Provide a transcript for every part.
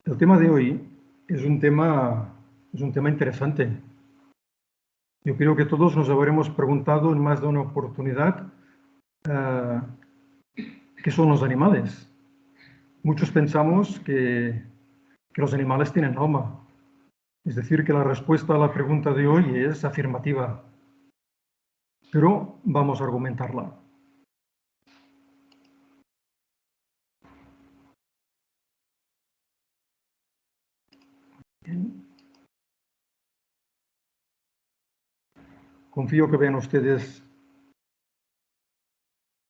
El tema de hoy es un tema interesante. Yo creo que todos nos habremos preguntado en más de una oportunidad ¿qué son los animales? Muchos pensamos que los animales tienen alma. Es decir, que la respuesta a la pregunta de hoy es afirmativa. Pero vamos a argumentarla. Confío que vean ustedes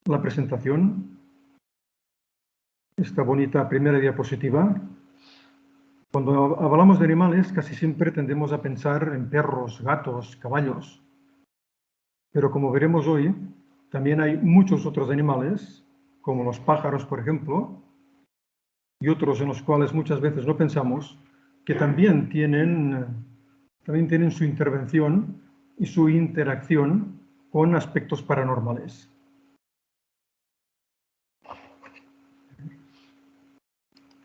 la presentación, esta bonita primera diapositiva. Cuando hablamos de animales, casi siempre tendemos a pensar en perros, gatos, caballos. Pero como veremos hoy, también hay muchos otros animales, como los pájaros, por ejemplo, y otros en los cuales muchas veces no pensamos, que también tienen su intervención y su interacción con aspectos paranormales.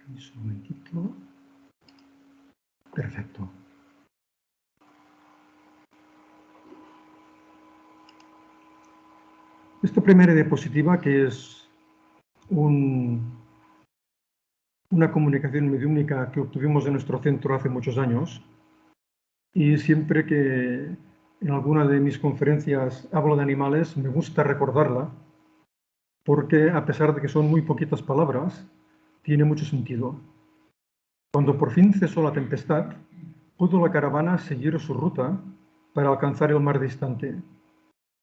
Un momentito. Perfecto. Esta primera diapositiva, que es una comunicación mediúnica que obtuvimos en nuestro centro hace muchos años, y siempre que en alguna de mis conferencias hablo de animales, me gusta recordarla, porque a pesar de que son muy poquitas palabras, tiene mucho sentido. Cuando por fin cesó la tempestad, pudo la caravana seguir su ruta para alcanzar el mar distante.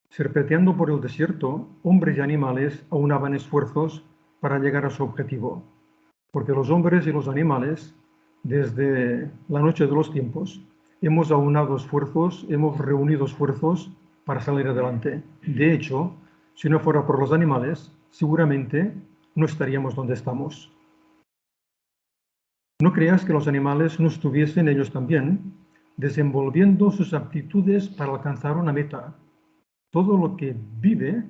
Serpenteando por el desierto, hombres y animales aunaban esfuerzos para llegar a su objetivo, porque los hombres y los animales, desde la noche de los tiempos, hemos aunado esfuerzos, hemos reunido esfuerzos para salir adelante. De hecho, si no fuera por los animales, seguramente no estaríamos donde estamos. No creas que los animales no estuviesen ellos también desenvolviendo sus aptitudes para alcanzar una meta. Todo lo que vive,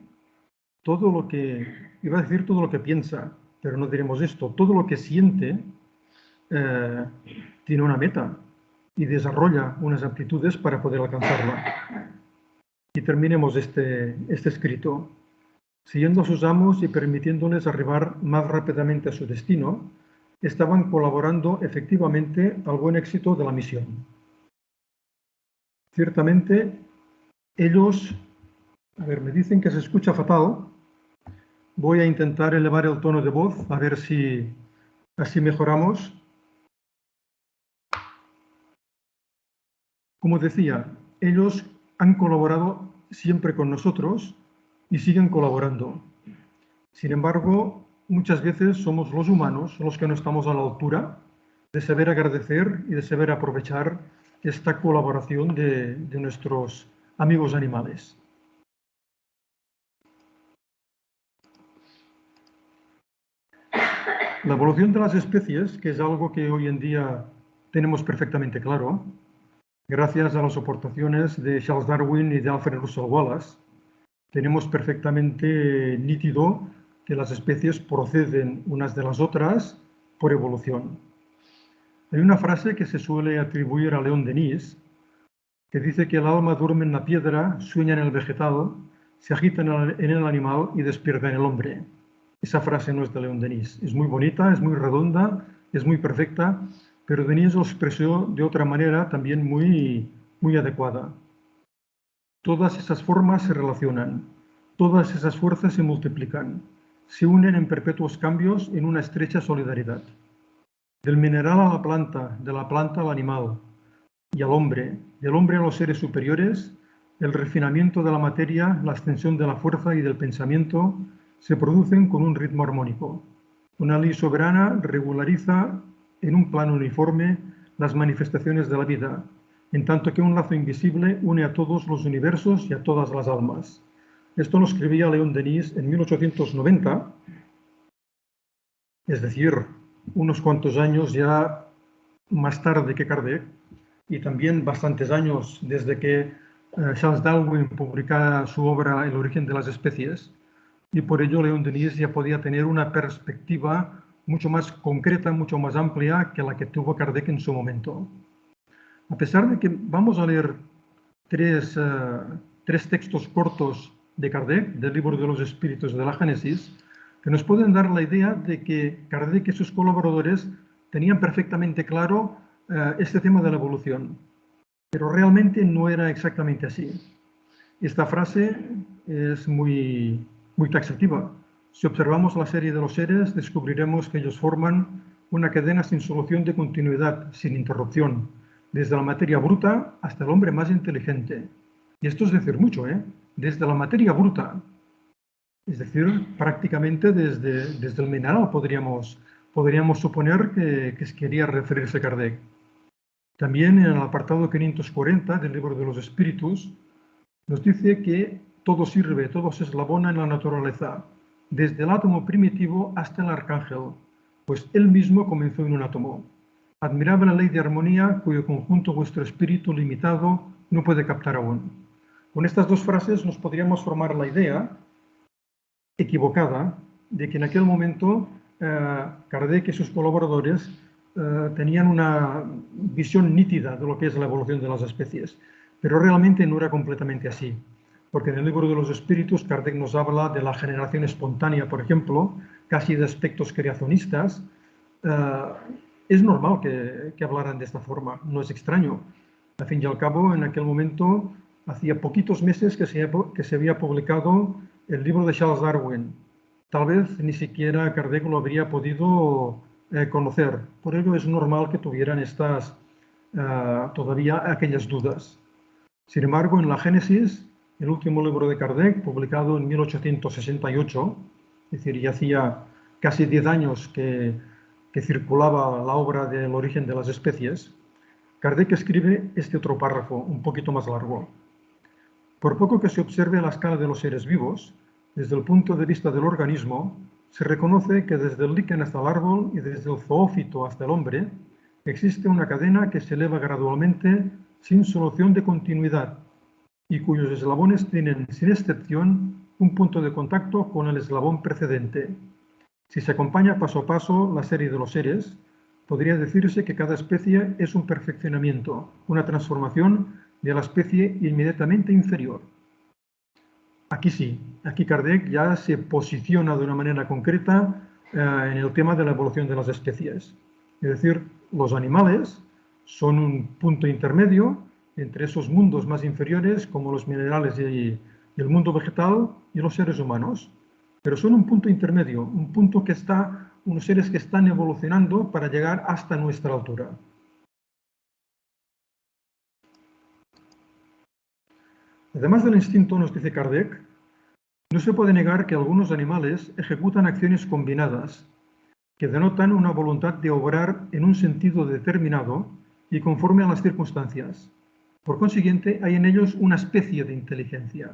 todo lo que, iba a decir todo lo que piensa, pero no diremos esto, todo lo que siente tiene una meta y desarrolla unas aptitudes para poder alcanzarla. Y terminemos este escrito. Siguiendo a sus amos y permitiéndoles arribar más rápidamente a su destino, estaban colaborando efectivamente al buen éxito de la misión. Ciertamente, ellos, a ver, me dicen que se escucha fatal. Voy a intentar elevar el tono de voz, a ver si así mejoramos. Como decía, ellos han colaborado siempre con nosotros y siguen colaborando. Sin embargo, muchas veces somos los humanos los que no estamos a la altura de saber agradecer y de saber aprovechar esta colaboración de nuestros amigos animales. La evolución de las especies, que es algo que hoy en día tenemos perfectamente claro, gracias a las aportaciones de Charles Darwin y de Alfred Russel Wallace, tenemos perfectamente nítido que las especies proceden unas de las otras por evolución. Hay una frase que se suele atribuir a León Denis, que dice que el alma duerme en la piedra, sueña en el vegetal, se agita en el animal y despierta en el hombre. Esa frase no es de León Denis. Es muy bonita, es muy redonda, es muy perfecta, pero Denis lo expresó de otra manera también muy adecuada. Todas esas formas se relacionan, todas esas fuerzas se multiplican, se unen en perpetuos cambios en una estrecha solidaridad. Del mineral a la planta, de la planta al animal y al hombre, del hombre a los seres superiores, el refinamiento de la materia, la extensión de la fuerza y del pensamiento se producen con un ritmo armónico. Una ley soberana regulariza en un plano uniforme las manifestaciones de la vida, en tanto que un lazo invisible une a todos los universos y a todas las almas. Esto lo escribía León Denis en 1890, es decir, unos cuantos años ya más tarde que Kardec, y también bastantes años desde que Charles Darwin publicara su obra El origen de las especies, y por ello León Denis ya podía tener una perspectiva mucho más concreta, mucho más amplia que la que tuvo Kardec en su momento. A pesar de que vamos a leer tres textos cortos de Kardec, del Libro de los Espíritus de la Génesis, que nos pueden dar la idea de que Kardec y sus colaboradores tenían perfectamente claro este tema de la evolución, pero realmente no era exactamente así. Esta frase es muy taxativa. Si observamos la serie de los seres, descubriremos que ellos forman una cadena sin solución de continuidad, sin interrupción, desde la materia bruta hasta el hombre más inteligente. Y esto es decir mucho, ¿eh? Desde la materia bruta, es decir, prácticamente desde el mineral podríamos suponer que quería referirse Kardec. También en el apartado 540 del Libro de los Espíritus nos dice que todo sirve, todo se eslabona en la naturaleza, desde el átomo primitivo hasta el arcángel, pues él mismo comenzó en un átomo. Admirable la ley de armonía cuyo conjunto vuestro espíritu limitado no puede captar aún. Con estas dos frases nos podríamos formar la idea equivocada de que en aquel momento Kardec y sus colaboradores tenían una visión nítida de lo que es la evolución de las especies, pero realmente no era completamente así, porque en el Libro de los Espíritus Kardec nos habla de la generación espontánea, por ejemplo, casi de aspectos creacionistas. Es normal que hablaran de esta forma, no es extraño. Al fin y al cabo, en aquel momento, hacía poquitos meses que se había publicado el libro de Charles Darwin. Tal vez ni siquiera Kardec lo habría podido conocer. Por ello es normal que tuvieran todavía aquellas dudas. Sin embargo, en la Génesis, el último libro de Kardec, publicado en 1868, es decir, ya hacía casi 10 años que circulaba la obra del origen de las especies, Kardec escribe este otro párrafo, un poquito más largo. Por poco que se observe a la escala de los seres vivos, desde el punto de vista del organismo, se reconoce que desde el líquen hasta el árbol y desde el zoófito hasta el hombre, existe una cadena que se eleva gradualmente sin solución de continuidad y cuyos eslabones tienen, sin excepción, un punto de contacto con el eslabón precedente. Si se acompaña paso a paso la serie de los seres, podría decirse que cada especie es un perfeccionamiento, una transformación de la especie inmediatamente inferior. Aquí sí, aquí Kardec ya se posiciona de una manera concreta en el tema de la evolución de las especies. Es decir, los animales son un punto intermedio entre esos mundos más inferiores como los minerales y el mundo vegetal y los seres humanos. Pero son un punto intermedio, un punto que está, unos seres que están evolucionando para llegar hasta nuestra altura. Además del instinto, nos dice Kardec, no se puede negar que algunos animales ejecutan acciones combinadas que denotan una voluntad de obrar en un sentido determinado y conforme a las circunstancias. Por consiguiente, hay en ellos una especie de inteligencia.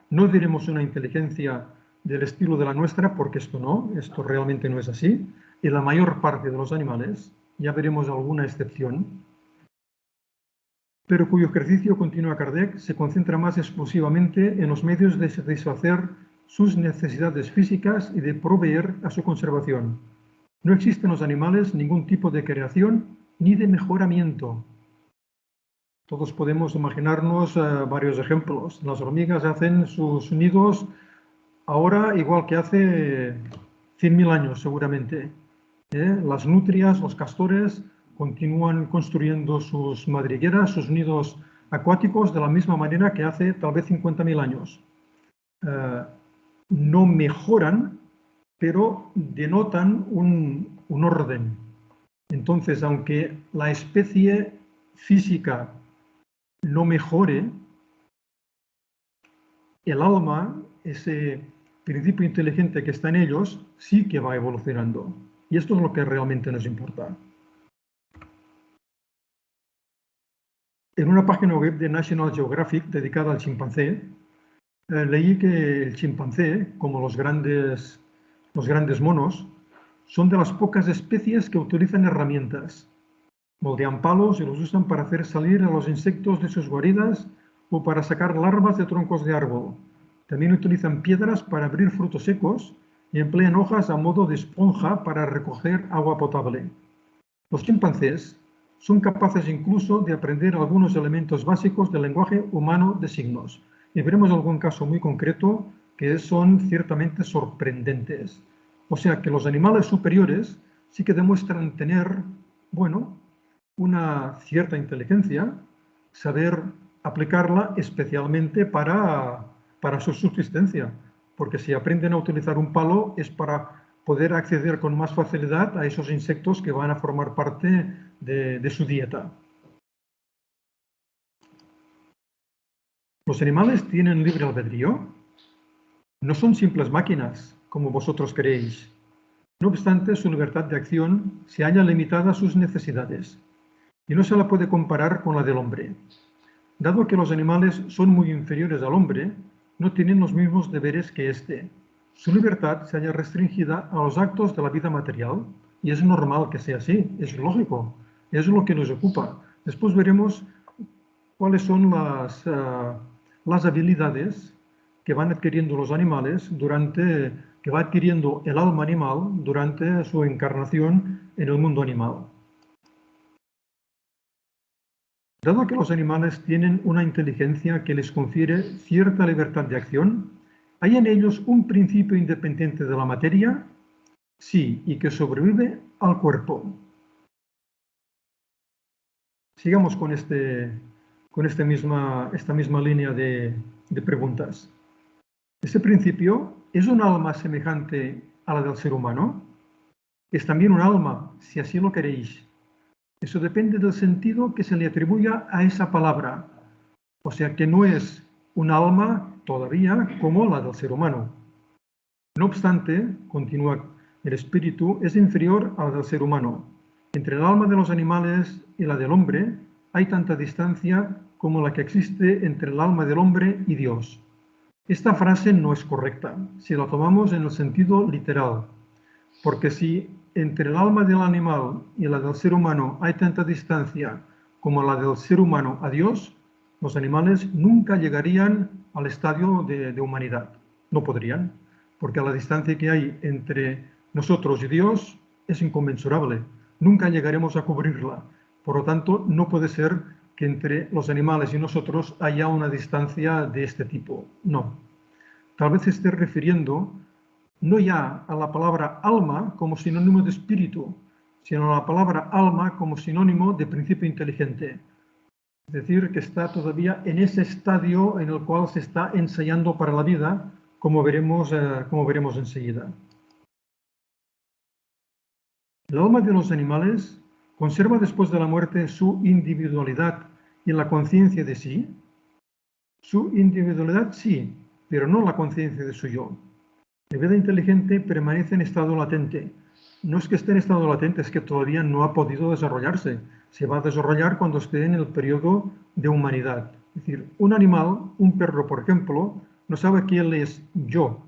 No diremos una inteligencia del estilo de la nuestra, porque esto realmente no es así. En la mayor parte de los animales, ya veremos alguna excepción, pero cuyo ejercicio, continúa Kardec, se concentra más exclusivamente en los medios de satisfacer sus necesidades físicas y de proveer a su conservación. No existe en los animales ningún tipo de creación ni de mejoramiento. Todos podemos imaginarnos varios ejemplos. Las hormigas hacen sus nidos ahora igual que hace 100.000 años, seguramente. Las nutrias, los castores, continúan construyendo sus madrigueras, sus nidos acuáticos de la misma manera que hace tal vez 50.000 años. No mejoran, pero denotan un orden. Entonces, aunque la especie física no mejore, el alma, ese principio inteligente que está en ellos, sí que va evolucionando. Y esto es lo que realmente nos importa. En una página web de National Geographic dedicada al chimpancé, leí que el chimpancé, como los grandes monos, son de las pocas especies que utilizan herramientas. Moldean palos y los usan para hacer salir a los insectos de sus guaridas o para sacar larvas de troncos de árbol. También utilizan piedras para abrir frutos secos y emplean hojas a modo de esponja para recoger agua potable. Los chimpancés son capaces incluso de aprender algunos elementos básicos del lenguaje humano de signos. Y veremos algún caso muy concreto que son ciertamente sorprendentes. O sea que los animales superiores sí que demuestran tener, bueno, una cierta inteligencia, saber aplicarla especialmente para su subsistencia. Porque si aprenden a utilizar un palo es para poder acceder con más facilidad a esos insectos que van a formar parte de su dieta. ¿Los animales tienen libre albedrío? No son simples máquinas, como vosotros creéis. No obstante, su libertad de acción se halla limitada a sus necesidades y no se la puede comparar con la del hombre. Dado que los animales son muy inferiores al hombre, no tienen los mismos deberes que éste. Su libertad se halla restringida a los actos de la vida material, y es normal que sea así, es lógico, es lo que nos ocupa. Después veremos cuáles son las habilidades que van adquiriendo los animales que va adquiriendo el alma animal durante su encarnación en el mundo animal. Dado que los animales tienen una inteligencia que les confiere cierta libertad de acción, ¿hay en ellos un principio independiente de la materia? Sí, y que sobrevive al cuerpo. Sigamos con esta misma línea de preguntas. ¿Ese principio es un alma semejante a la del ser humano? Es también un alma, si así lo queréis. Eso depende del sentido que se le atribuya a esa palabra. O sea que no es un alma todavía como la del ser humano. No obstante, continúa, el espíritu es inferior a la del ser humano. Entre el alma de los animales y la del hombre hay tanta distancia como la que existe entre el alma del hombre y Dios. Esta frase no es correcta si la tomamos en el sentido literal, porque si entre el alma del animal y la del ser humano hay tanta distancia como la del ser humano a Dios, los animales nunca llegarían al estadio de humanidad. No podrían, porque la distancia que hay entre nosotros y Dios es inconmensurable. Nunca llegaremos a cubrirla. Por lo tanto, no puede ser que entre los animales y nosotros haya una distancia de este tipo. No. Tal vez se esté refiriendo no ya a la palabra alma como sinónimo de espíritu, sino a la palabra alma como sinónimo de principio inteligente. Es decir, que está todavía en ese estadio en el cual se está ensayando para la vida, como veremos enseguida. El alma de los animales conserva después de la muerte su individualidad y la conciencia de sí. Su individualidad sí, pero no la conciencia de su yo. La vida inteligente permanece en estado latente. No es que esté en estado latente, es que todavía no ha podido desarrollarse. Se va a desarrollar cuando esté en el periodo de humanidad. Es decir, un animal, un perro, por ejemplo, no sabe que él es yo.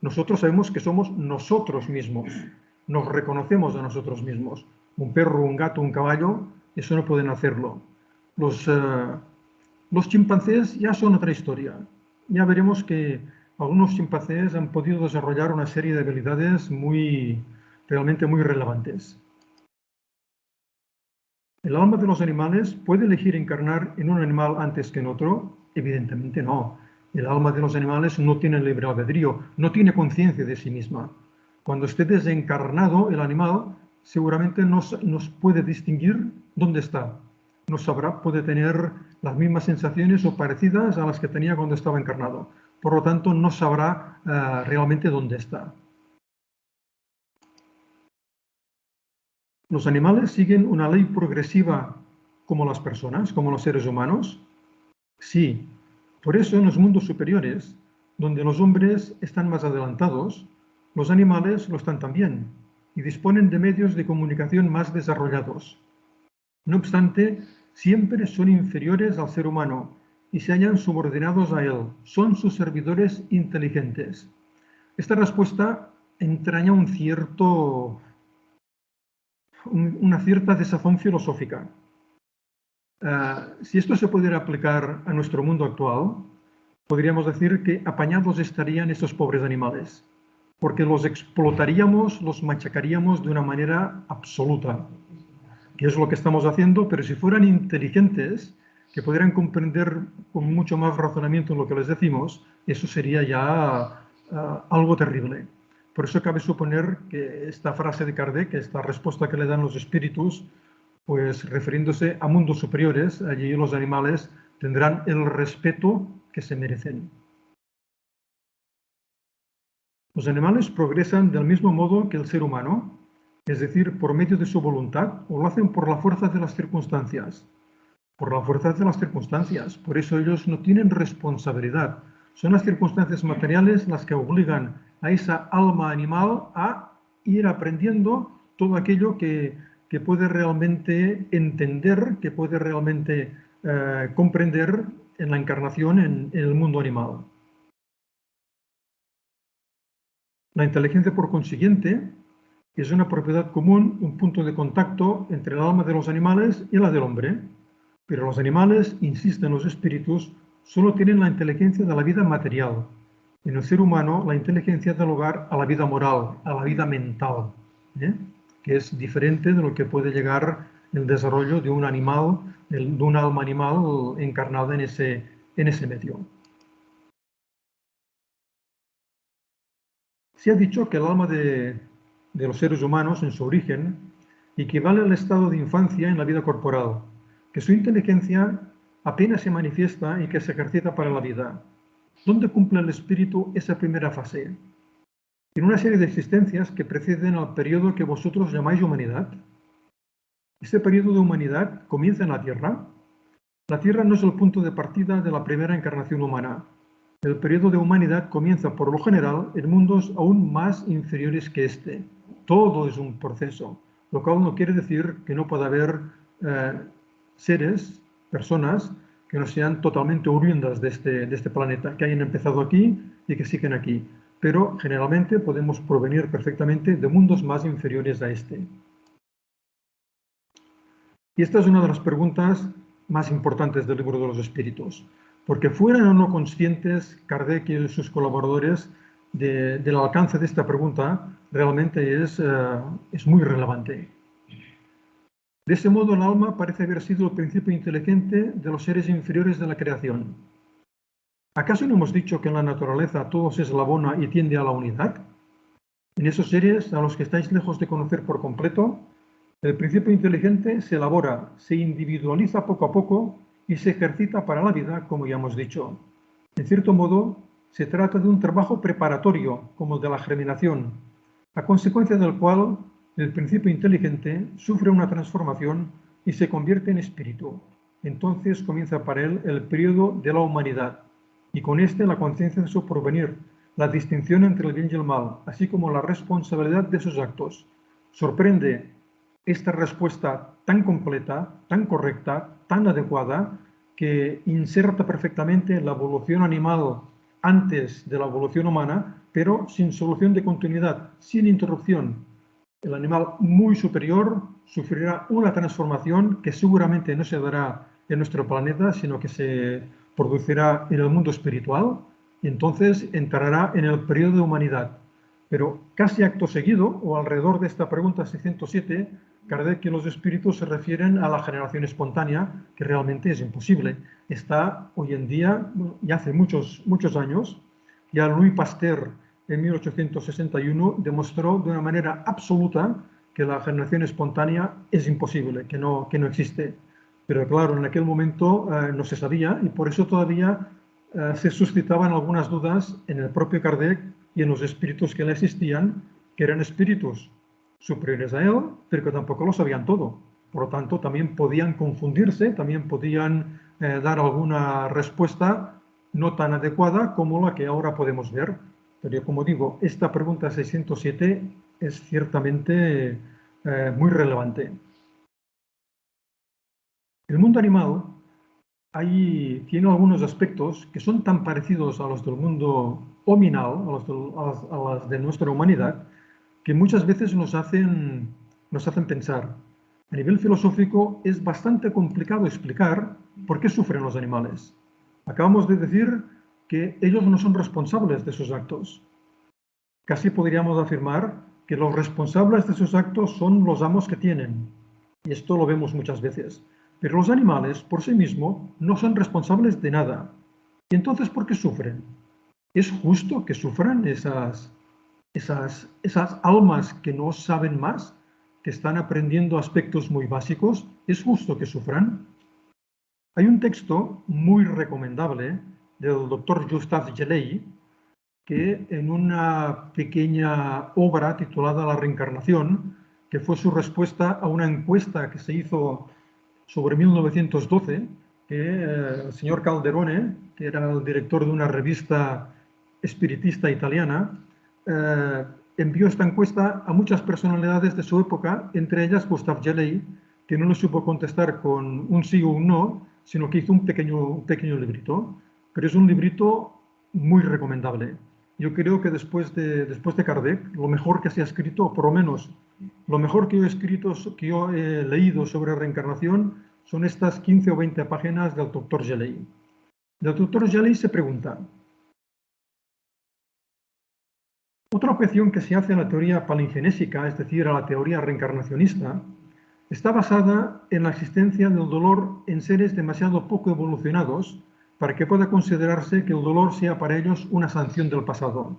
Nosotros sabemos que somos nosotros mismos. Nos reconocemos a nosotros mismos. Un perro, un gato, un caballo, eso no pueden hacerlo. Los chimpancés ya son otra historia. Ya veremos que algunos chimpancés han podido desarrollar una serie de habilidades realmente muy relevantes. ¿El alma de los animales puede elegir encarnar en un animal antes que en otro? Evidentemente no. El alma de los animales no tiene libre albedrío, no tiene conciencia de sí misma. Cuando esté desencarnado el animal, seguramente nos puede distinguir dónde está. No sabrá, puede tener las mismas sensaciones o parecidas a las que tenía cuando estaba encarnado. Por lo tanto, no sabrá realmente dónde está. ¿Los animales siguen una ley progresiva como las personas, como los seres humanos? Sí. Por eso en los mundos superiores, donde los hombres están más adelantados, los animales lo están también y disponen de medios de comunicación más desarrollados. No obstante, siempre son inferiores al ser humano y se hallan subordinados a él. Son sus servidores inteligentes. Esta respuesta entraña una cierta desazón filosófica. Si esto se pudiera aplicar a nuestro mundo actual, podríamos decir que apañados estarían estos pobres animales, porque los explotaríamos, los machacaríamos de una manera absoluta, que es lo que estamos haciendo, pero si fueran inteligentes, que pudieran comprender con mucho más razonamiento lo que les decimos, eso sería ya algo terrible. Por eso cabe suponer que esta frase de Kardec, esta respuesta que le dan los espíritus, pues refiriéndose a mundos superiores, allí los animales tendrán el respeto que se merecen. Los animales progresan del mismo modo que el ser humano, es decir, por medio de su voluntad, o lo hacen por la fuerza de las circunstancias. Por la fuerza de las circunstancias. Por eso ellos no tienen responsabilidad. Son las circunstancias materiales las que obligan a esa alma animal a ir aprendiendo todo aquello que puede realmente entender, que puede realmente comprender en la encarnación en el mundo animal. La inteligencia, por consiguiente, es una propiedad común, un punto de contacto entre el alma de los animales y la del hombre. Pero los animales, insisten los espíritus, solo tienen la inteligencia de la vida material. En el ser humano, la inteligencia da lugar a la vida moral, a la vida mental, que es diferente de lo que puede llegar el desarrollo de un animal, de un alma animal encarnada en ese medio. Se ha dicho que el alma de los seres humanos, en su origen, equivale al estado de infancia en la vida corporal, que su inteligencia apenas se manifiesta y que se ejercita para la vida. ¿Dónde cumple el espíritu esa primera fase? En una serie de existencias que preceden al periodo que vosotros llamáis humanidad. Este periodo de humanidad comienza en la Tierra. La Tierra no es el punto de partida de la primera encarnación humana. El periodo de humanidad comienza, por lo general, en mundos aún más inferiores que este. Todo es un proceso, lo cual no quiere decir que no pueda haber seres, personas, que no sean totalmente oriundas de este planeta, que hayan empezado aquí y que siguen aquí. Pero generalmente podemos provenir perfectamente de mundos más inferiores a este. Y esta es una de las preguntas más importantes del libro de los espíritus, porque fueran o no conscientes Kardec y sus colaboradores del alcance de esta pregunta, realmente es muy relevante. De ese modo, el alma parece haber sido el principio inteligente de los seres inferiores de la creación. ¿Acaso no hemos dicho que en la naturaleza todo se eslabona y tiende a la unidad? En esos seres a los que estáis lejos de conocer por completo, el principio inteligente se elabora, se individualiza poco a poco y se ejercita para la vida, como ya hemos dicho. En cierto modo, se trata de un trabajo preparatorio, como el de la germinación, a consecuencia del cual el principio inteligente sufre una transformación y se convierte en espíritu. Entonces comienza para él el periodo de la humanidad, y con este la conciencia de su porvenir, la distinción entre el bien y el mal, así como la responsabilidad de sus actos. Sorprende esta respuesta tan completa, tan correcta, tan adecuada, que inserta perfectamente la evolución animal antes de la evolución humana, pero sin solución de continuidad, sin interrupción. El animal muy superior sufrirá una transformación que seguramente no se dará en nuestro planeta, sino que se producirá en el mundo espiritual, y entonces entrará en el periodo de humanidad. Pero casi acto seguido, o alrededor de esta pregunta 607, Kardec y los espíritus se refieren a la generación espontánea, que realmente es imposible. Está hoy en día, y hace muchos años, ya Louis Pasteur en 1861 demostró de una manera absoluta que la generación espontánea es imposible, que no existe. Pero claro, en aquel momento no se sabía y por eso todavía se suscitaban algunas dudas en el propio Kardec y en los espíritus que le asistían, que eran espíritus superiores a él, pero que tampoco lo sabían todo. Por lo tanto, también podían confundirse, también podían dar alguna respuesta no tan adecuada como la que ahora podemos ver. Pero como digo, esta pregunta 607 es ciertamente muy relevante. El mundo animal tiene algunos aspectos que son tan parecidos a los del mundo hominal, a las de nuestra humanidad, que muchas veces nos hacen pensar. A nivel filosófico es bastante complicado explicar por qué sufren los animales. Acabamos de decir que ellos no son responsables de sus actos. Casi podríamos afirmar que los responsables de sus actos son los amos que tienen. Y esto lo vemos muchas veces. Pero los animales, por sí mismos, no son responsables de nada. ¿Y entonces por qué sufren? ¿Es justo que sufran esas almas que no saben más, que están aprendiendo aspectos muy básicos? ¿Es justo que sufran? Hay un texto muy recomendable del doctor Gustave Geley, que en una pequeña obra titulada La reencarnación, que fue su respuesta a una encuesta que se hizo sobre 1912, que el señor Calderone, que era el director de una revista espiritista italiana, envió esta encuesta a muchas personalidades de su época, entre ellas Gustave Geley, que no le supo contestar con un sí o un no, sino que hizo un pequeño librito. Pero es un librito muy recomendable. Yo creo que después de Kardec, lo mejor que se ha escrito, o por lo menos lo mejor que yo he escrito, que yo he leído sobre reencarnación, son estas 15 o 20 páginas del doctor Geley. El doctor Geley se pregunta: otra objeción que se hace a la teoría palingenésica, es decir, a la teoría reencarnacionista, está basada en la existencia del dolor en seres demasiado poco evolucionados para que pueda considerarse que el dolor sea para ellos una sanción del pasado.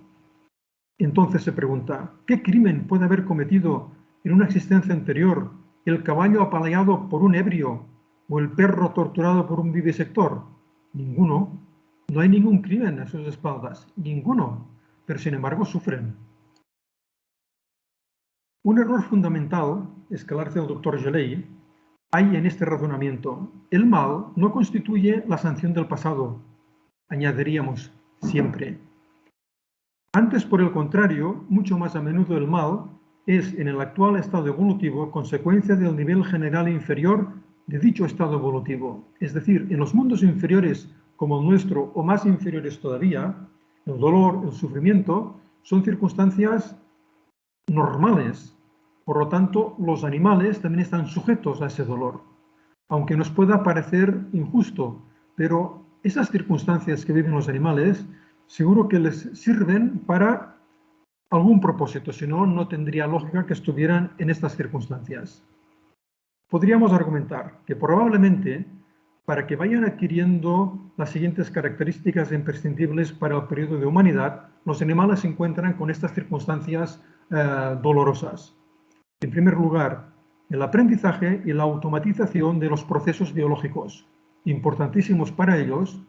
Entonces se pregunta: ¿qué crimen puede haber cometido en una existencia anterior el caballo apaleado por un ebrio o el perro torturado por un vivisector? Ninguno. No hay ningún crimen a sus espaldas, ninguno, pero sin embargo sufren. Un error fundamental, escalarse el doctor Geley, hay en este razonamiento. El mal no constituye la sanción del pasado, añadiríamos siempre. Antes, por el contrario, mucho más a menudo el mal es, en el actual estado evolutivo, consecuencia del nivel general inferior de dicho estado evolutivo. Es decir, en los mundos inferiores como el nuestro o más inferiores todavía, el dolor, el sufrimiento, son circunstancias normales. Por lo tanto, los animales también están sujetos a ese dolor. Aunque nos pueda parecer injusto, pero esas circunstancias que viven los animales seguro que les sirven para algún propósito, si no, no tendría lógica que estuvieran en estas circunstancias. Podríamos argumentar que probablemente para que vayan adquiriendo las siguientes características imprescindibles para el periodo de humanidad, los animales se encuentran con estas circunstancias dolorosas. En primer lugar, el aprendizaje y la automatización de los procesos biológicos, importantísimos para ellos,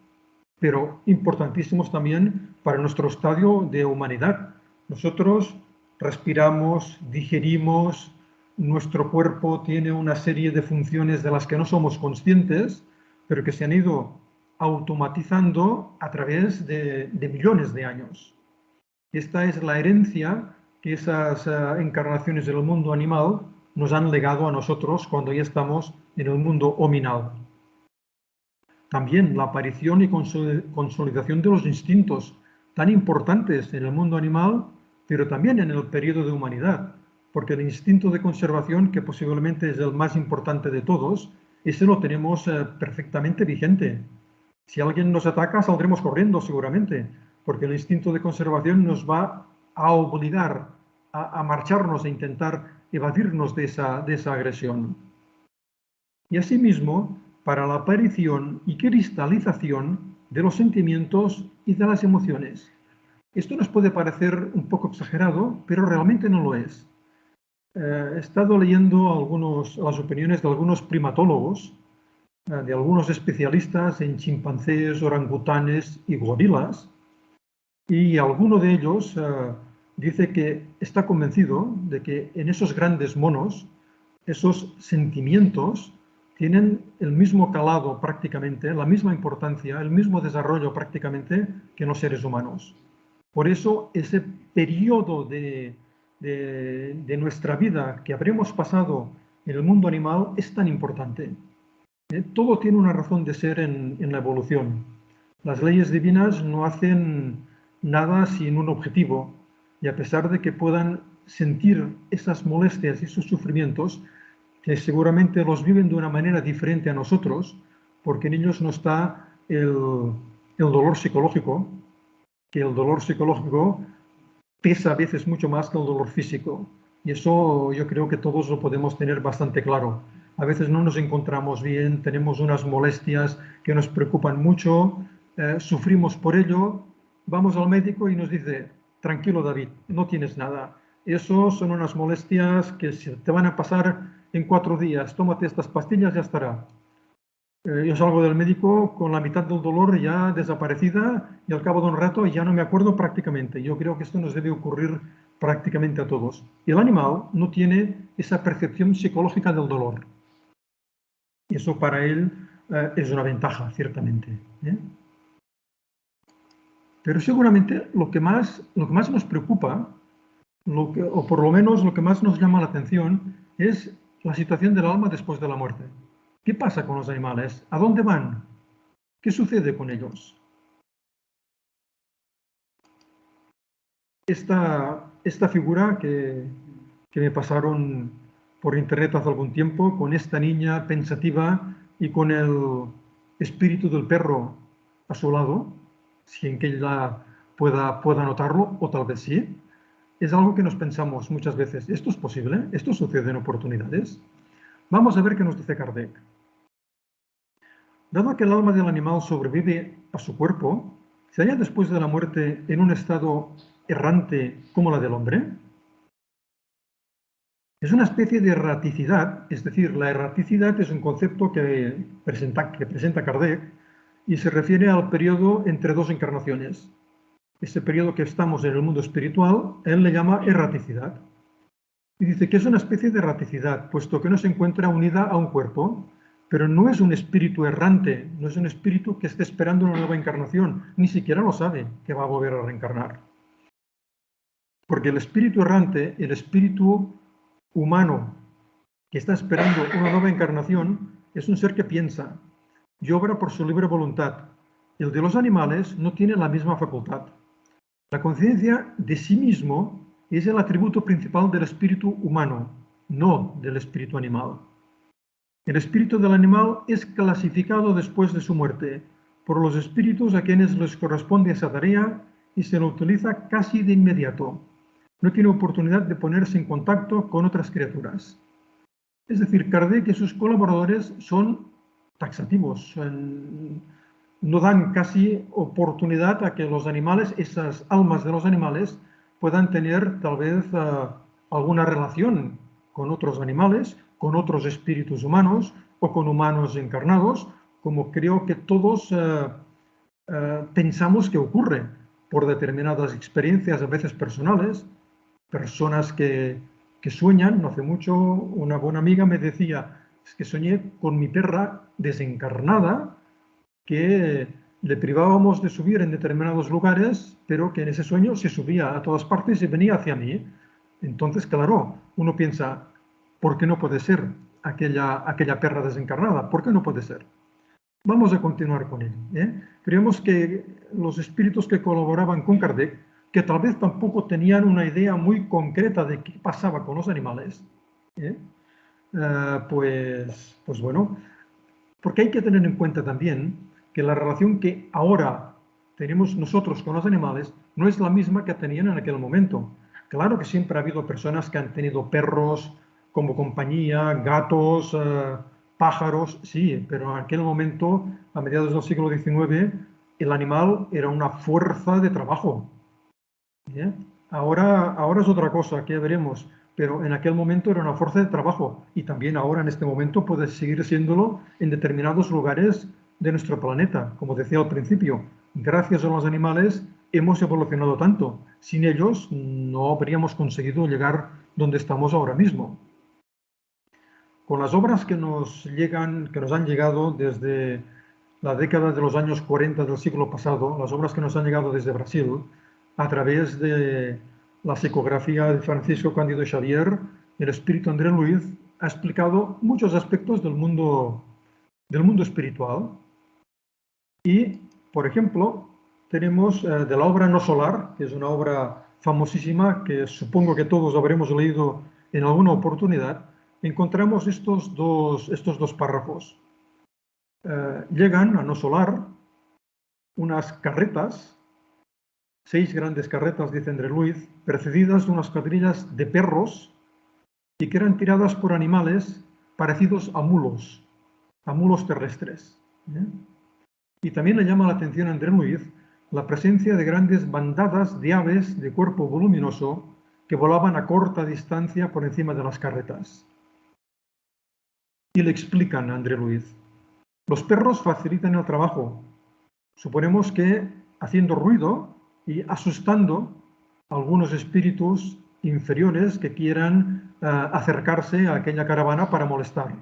pero importantísimos también para nuestro estadio de humanidad. Nosotros respiramos, digerimos, nuestro cuerpo tiene una serie de funciones de las que no somos conscientes, pero que se han ido automatizando a través de millones de años. Esta es la herencia que esas encarnaciones del mundo animal nos han legado a nosotros cuando ya estamos en el mundo hominal. También la aparición y consolidación de los instintos tan importantes en el mundo animal, pero también en el periodo de humanidad, porque el instinto de conservación, que posiblemente es el más importante de todos, ese lo tenemos perfectamente vigente. Si alguien nos ataca, saldremos corriendo seguramente, porque el instinto de conservación nos va a obligar a marcharnos, a intentar evadirnos de esa agresión. Y asimismo, para la aparición y cristalización de los sentimientos y de las emociones. Esto nos puede parecer un poco exagerado, pero realmente no lo es. He estado leyendo las opiniones de algunos primatólogos, de algunos especialistas en chimpancés, orangutanes y gorilas, y alguno de ellos dice que está convencido de que en esos grandes monos, esos sentimientos tienen el mismo calado prácticamente, la misma importancia, el mismo desarrollo prácticamente que en los seres humanos. Por eso ese periodo de nuestra vida que habremos pasado en el mundo animal es tan importante. Todo tiene una razón de ser en la evolución. Las leyes divinas no hacen nada sin un objetivo, y a pesar de que puedan sentir esas molestias y esos sufrimientos, que seguramente los viven de una manera diferente a nosotros, porque en ellos no está el dolor psicológico, que el dolor psicológico pesa a veces mucho más que el dolor físico. Y eso yo creo que todos lo podemos tener bastante claro. A veces no nos encontramos bien, tenemos unas molestias que nos preocupan mucho, sufrimos por ello, vamos al médico y nos dice, tranquilo David, no tienes nada. Eso son unas molestias que te van a pasar en 4 días, tómate estas pastillas y ya estará. Yo salgo del médico con la mitad del dolor ya desaparecida y al cabo de un rato ya no me acuerdo prácticamente. Yo creo que esto nos debe ocurrir prácticamente a todos. Y el animal no tiene esa percepción psicológica del dolor. Y eso para él es una ventaja, ciertamente. ¿Eh? Pero seguramente lo que más nos preocupa, o por lo menos lo que más nos llama la atención, es la situación del alma después de la muerte. ¿Qué pasa con los animales? ¿A dónde van? ¿Qué sucede con ellos? Esta figura que me pasaron por internet hace algún tiempo, con esta niña pensativa y con el espíritu del perro a su lado, si en que ella pueda notarlo, o tal vez sí, es algo que nos pensamos muchas veces. ¿Esto es posible? ¿Esto sucede en oportunidades? Vamos a ver qué nos dice Kardec. Dado que el alma del animal sobrevive a su cuerpo, ¿se halla después de la muerte en un estado errante como la del hombre? Es una especie de erraticidad, es decir, la erraticidad es un concepto que presenta Kardec y se refiere al periodo entre dos encarnaciones. Ese periodo que estamos en el mundo espiritual, él le llama erraticidad. Y dice que es una especie de erraticidad, puesto que no se encuentra unida a un cuerpo, pero no es un espíritu errante, no es un espíritu que esté esperando una nueva encarnación, ni siquiera lo sabe que va a volver a reencarnar. Porque el espíritu errante, el espíritu humano que está esperando una nueva encarnación, es un ser que piensa y obra por su libre voluntad. El de los animales no tiene la misma facultad. La conciencia de sí mismo es el atributo principal del espíritu humano, no del espíritu animal. El espíritu del animal es clasificado después de su muerte por los espíritus a quienes les corresponde esa tarea y se lo utiliza casi de inmediato. No tiene oportunidad de ponerse en contacto con otras criaturas. Es decir, Kardec y sus colaboradores son taxativos, no dan casi oportunidad a que los animales, esas almas de los animales, puedan tener tal vez alguna relación con otros animales, con otros espíritus humanos o con humanos encarnados, como creo que todos pensamos que ocurre por determinadas experiencias, a veces personales, personas que sueñan. No hace mucho una buena amiga me decía, es que soñé con mi perra desencarnada, que le privábamos de subir en determinados lugares, pero que en ese sueño se subía a todas partes y venía hacia mí. Entonces, claro, uno piensa, ¿por qué no puede ser aquella perra desencarnada? ¿Por qué no puede ser? Vamos a continuar con él. Creemos que los espíritus que colaboraban con Kardec, que tal vez tampoco tenían una idea muy concreta de qué pasaba con los animales, ¿eh? Pues bueno, porque hay que tener en cuenta también que la relación que ahora tenemos nosotros con los animales no es la misma que tenían en aquel momento. Claro que siempre ha habido personas que han tenido perros como compañía, gatos, pájaros, sí, pero en aquel momento, a mediados del siglo XIX, el animal era una fuerza de trabajo. ¿Eh? Ahora es otra cosa, que ya veremos, pero en aquel momento era una fuerza de trabajo y también ahora en este momento puede seguir siéndolo en determinados lugares de nuestro planeta. Como decía al principio, gracias a los animales hemos evolucionado tanto. Sin ellos no habríamos conseguido llegar donde estamos ahora mismo. Con las obras que nos han llegado desde la década de los años 40 del siglo pasado, las obras que nos han llegado desde Brasil, a través de la psicografía de Francisco Cándido Xavier, el espíritu André Luiz ha explicado muchos aspectos del mundo espiritual. Y, por ejemplo, tenemos de la obra No Solar, que es una obra famosísima que supongo que todos habremos leído en alguna oportunidad, encontramos estos dos párrafos. Llegan a No Solar unas carretas 6 grandes carretas, dice André Luiz, precedidas de unas cuadrillas de perros y que eran tiradas por animales parecidos a mulos terrestres. Y también le llama la atención a André Luiz la presencia de grandes bandadas de aves de cuerpo voluminoso que volaban a corta distancia por encima de las carretas. Y le explican a André Luiz: los perros facilitan el trabajo. Suponemos que haciendo ruido y asustando a algunos espíritus inferiores que quieran acercarse a aquella caravana para molestar.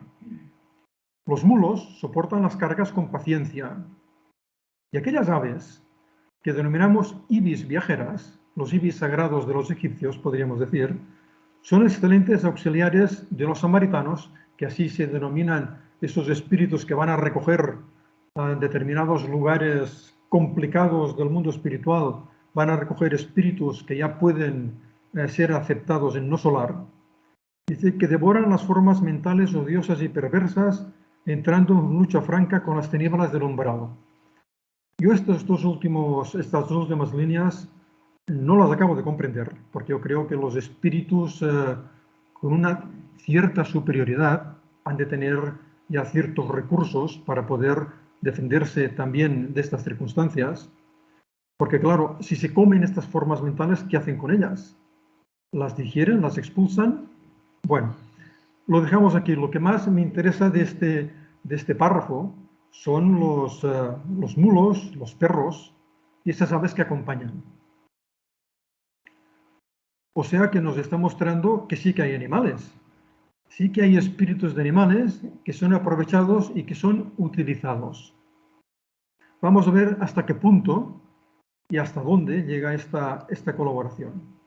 Los mulos soportan las cargas con paciencia. Y aquellas aves que denominamos ibis viajeras, los ibis sagrados de los egipcios, podríamos decir, son excelentes auxiliares de los samaritanos, que así se denominan esos espíritus que van a recoger determinados lugares complicados del mundo espiritual, van a recoger espíritus que ya pueden ser aceptados en no solar. Dice que devoran las formas mentales odiosas y perversas, entrando en lucha franca con las tinieblas del umbral. Yo estas dos últimas líneas no las acabo de comprender, porque yo creo que los espíritus con una cierta superioridad han de tener ya ciertos recursos para poder defenderse también de estas circunstancias, porque claro, si se comen estas formas mentales, ¿qué hacen con ellas? ¿Las digieren? ¿Las expulsan? Bueno, lo dejamos aquí. Lo que más me interesa de este párrafo son los mulos, los perros y esas aves que acompañan. O sea que nos está mostrando que sí que hay animales, sí que hay espíritus de animales que son aprovechados y que son utilizados. Vamos a ver hasta qué punto y hasta dónde llega esta colaboración.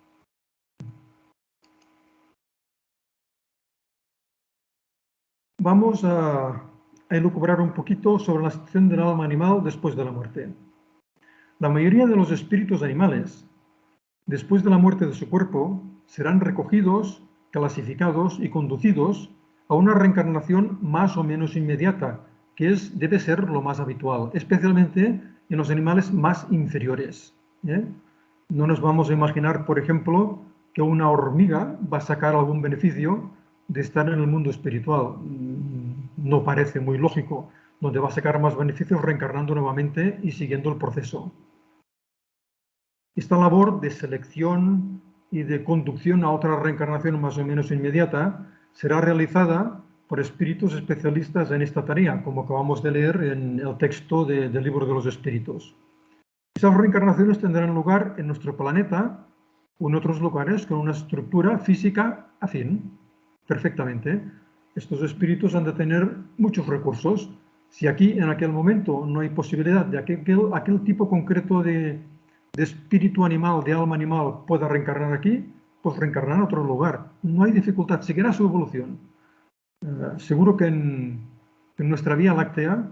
Vamos a elucubrar un poquito sobre la situación del alma animal después de la muerte. La mayoría de los espíritus animales, después de la muerte de su cuerpo, serán recogidos, clasificados y conducidos a una reencarnación más o menos inmediata, que debe ser lo más habitual, especialmente en los animales más inferiores. No nos vamos a imaginar, por ejemplo, que una hormiga va a sacar algún beneficio de estar en el mundo espiritual. No parece muy lógico, donde va a sacar más beneficios reencarnando nuevamente y siguiendo el proceso. Esta labor de selección y de conducción a otra reencarnación más o menos inmediata será realizada por espíritus especialistas en esta tarea, como acabamos de leer en el texto del Libro de los Espíritus. Esas reencarnaciones tendrán lugar en nuestro planeta o en otros lugares con una estructura física afín, perfectamente. Estos espíritus han de tener muchos recursos. Si aquí, en aquel momento, no hay posibilidad de aquel tipo concreto de espíritu animal, de alma animal, pueda reencarnar aquí, pues reencarnar en otro lugar. No hay dificultad, seguirá su evolución. Seguro que en nuestra Vía Láctea,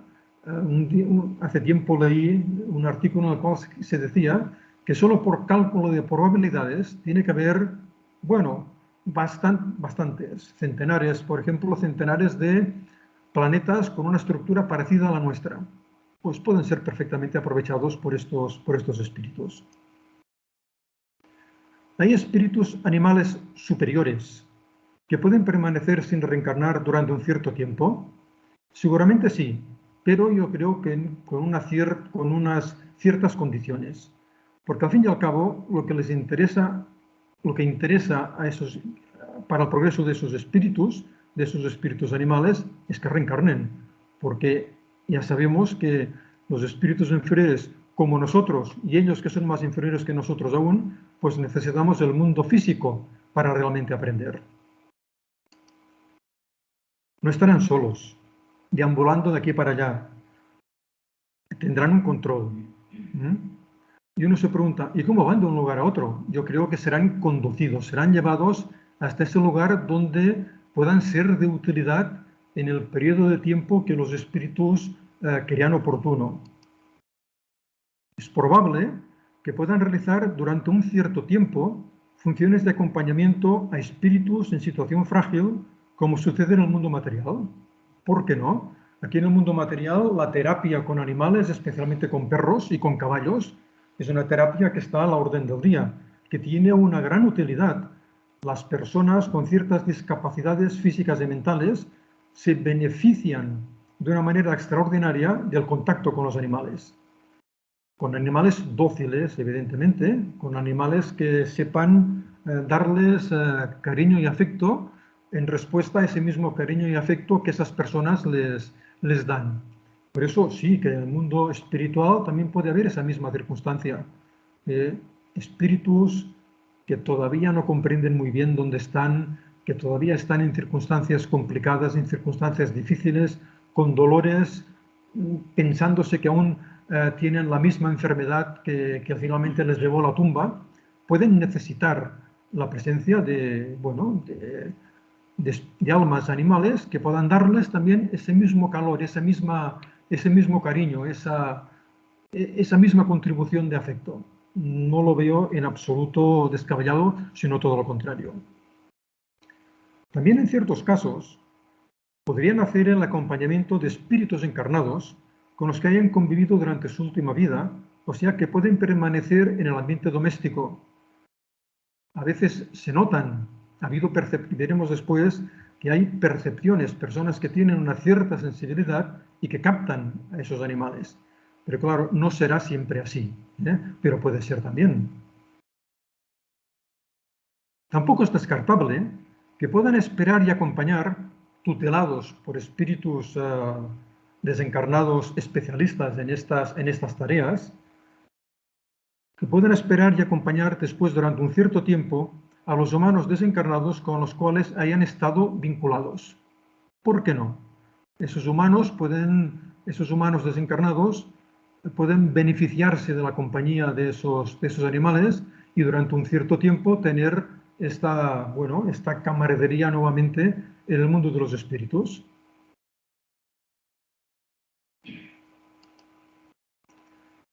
hace tiempo leí un artículo en el cual se decía que solo por cálculo de probabilidades tiene que haber, bueno, bastantes, centenares, por ejemplo, centenares de planetas con una estructura parecida a la nuestra. Pues pueden ser perfectamente aprovechados por estos espíritus. Hay espíritus animales superiores que pueden permanecer sin reencarnar durante un cierto tiempo. Seguramente sí, pero yo creo que con unas ciertas condiciones. Porque al fin y al cabo, lo que interesa para el progreso de esos espíritus animales, es que reencarnen. Porque ya sabemos que los espíritus inferiores, como nosotros, y ellos que son más inferiores que nosotros aún, pues necesitamos el mundo físico para realmente aprender. No estarán solos, deambulando de aquí para allá. Tendrán un control. Y uno se pregunta, ¿y cómo van de un lugar a otro? Yo creo que serán conducidos, serán llevados hasta ese lugar donde puedan ser de utilidad en el periodo de tiempo que los espíritus crean oportuno. Es probable que puedan realizar durante un cierto tiempo funciones de acompañamiento a espíritus en situación frágil, como sucede en el mundo material. ¿Por qué no? Aquí en el mundo material, la terapia con animales, especialmente con perros y con caballos, Es una terapia que está a la orden del día, que tiene una gran utilidad. Las personas con ciertas discapacidades físicas y mentales se benefician de una manera extraordinaria del contacto con los animales. Con animales dóciles, evidentemente, con animales que sepan darles cariño y afecto en respuesta a ese mismo cariño y afecto que esas personas les dan. Por eso sí, que en el mundo espiritual también puede haber esa misma circunstancia. Espíritus que todavía no comprenden muy bien dónde están, que todavía están en circunstancias complicadas, en circunstancias difíciles, con dolores, pensándose que aún tienen la misma enfermedad que finalmente les llevó a la tumba, pueden necesitar la presencia de, bueno, de almas animales que puedan darles también ese mismo calor, ese mismo cariño, esa misma contribución de afecto. No lo veo en absoluto descabellado, sino todo lo contrario. También en ciertos casos podrían hacer el acompañamiento de espíritus encarnados con los que hayan convivido durante su última vida, o sea que pueden permanecer en el ambiente doméstico. A veces se notan, veremos después que hay percepciones, personas que tienen una cierta sensibilidad y que captan a esos animales. Pero claro, no será siempre así, pero puede ser también. Tampoco es descartable que puedan esperar y acompañar, tutelados por espíritus desencarnados especialistas en estas tareas, que puedan esperar y acompañar después durante un cierto tiempo a los humanos desencarnados con los cuales hayan estado vinculados. ¿Por qué no? Esos humanos desencarnados pueden beneficiarse de la compañía de esos animales y durante un cierto tiempo tener esta camaradería nuevamente en el mundo de los espíritus.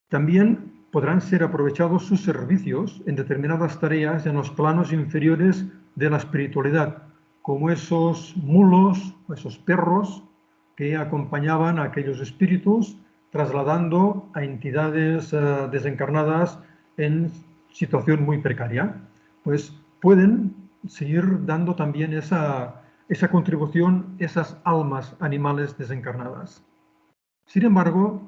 También podrán ser aprovechados sus servicios en determinadas tareas en los planos inferiores de la espiritualidad, como esos mulos, esos perros que acompañaban a aquellos espíritus trasladando a entidades desencarnadas en situación muy precaria. Pues pueden seguir dando también esa contribución, esas almas animales desencarnadas. Sin embargo,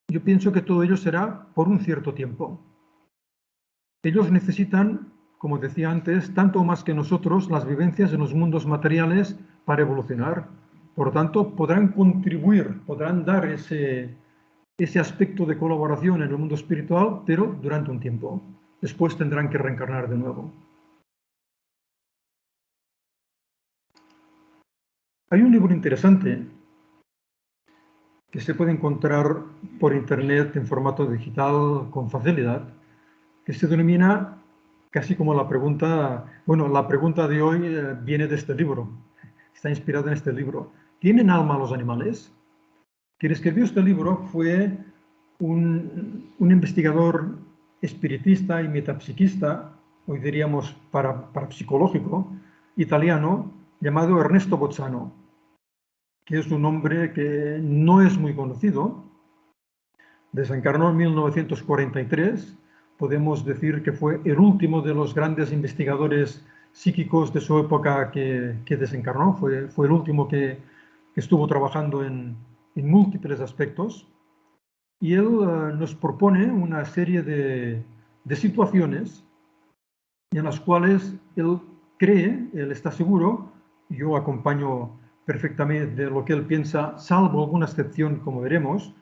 yo pienso que todo ello será por un cierto tiempo. Ellos necesitan, como decía antes, tanto o más que nosotros, las vivencias en los mundos materiales para evolucionar. Por lo tanto, podrán contribuir, podrán dar ese aspecto de colaboración en el mundo espiritual, pero durante un tiempo. Después tendrán que reencarnar de nuevo. Hay un libro interesante que se puede encontrar por internet en formato digital con facilidad, que se denomina casi como la pregunta de hoy viene de este libro, está inspirado en este libro. ¿Tienen alma los animales? Quien escribió este libro fue un investigador espiritista y metapsiquista, hoy diríamos parapsicológico, italiano, llamado Ernesto Bozzano, que es un hombre que no es muy conocido. Desencarnó en 1943, podemos decir que fue el último de los grandes investigadores psíquicos de su época que desencarnó, fue el último que estuvo trabajando en múltiples aspectos. Y él nos propone una serie de situaciones en las cuales él cree, él está seguro, yo acompaño perfectamente de lo que él piensa, salvo alguna excepción, como veremos,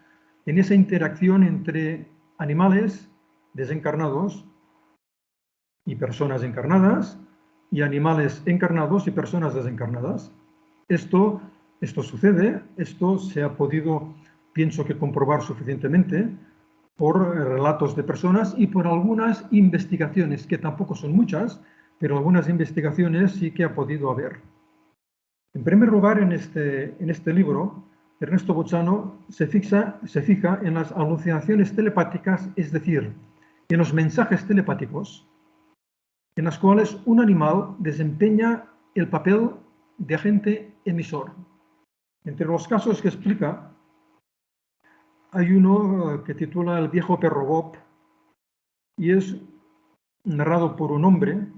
en esa interacción entre animales desencarnados y personas encarnadas y animales encarnados y personas desencarnadas. Esto sucede, esto se ha podido, pienso que comprobar suficientemente por relatos de personas y por algunas investigaciones, que tampoco son muchas, pero algunas investigaciones sí que ha podido haber. En primer lugar, en este libro, Ernesto Bozzano se fija en las alucinaciones telepáticas, es decir, en los mensajes telepáticos, en las cuales un animal desempeña el papel de agente emisor. Entre los casos que explica, hay uno que titula El viejo perro Bob, y es narrado por un hombre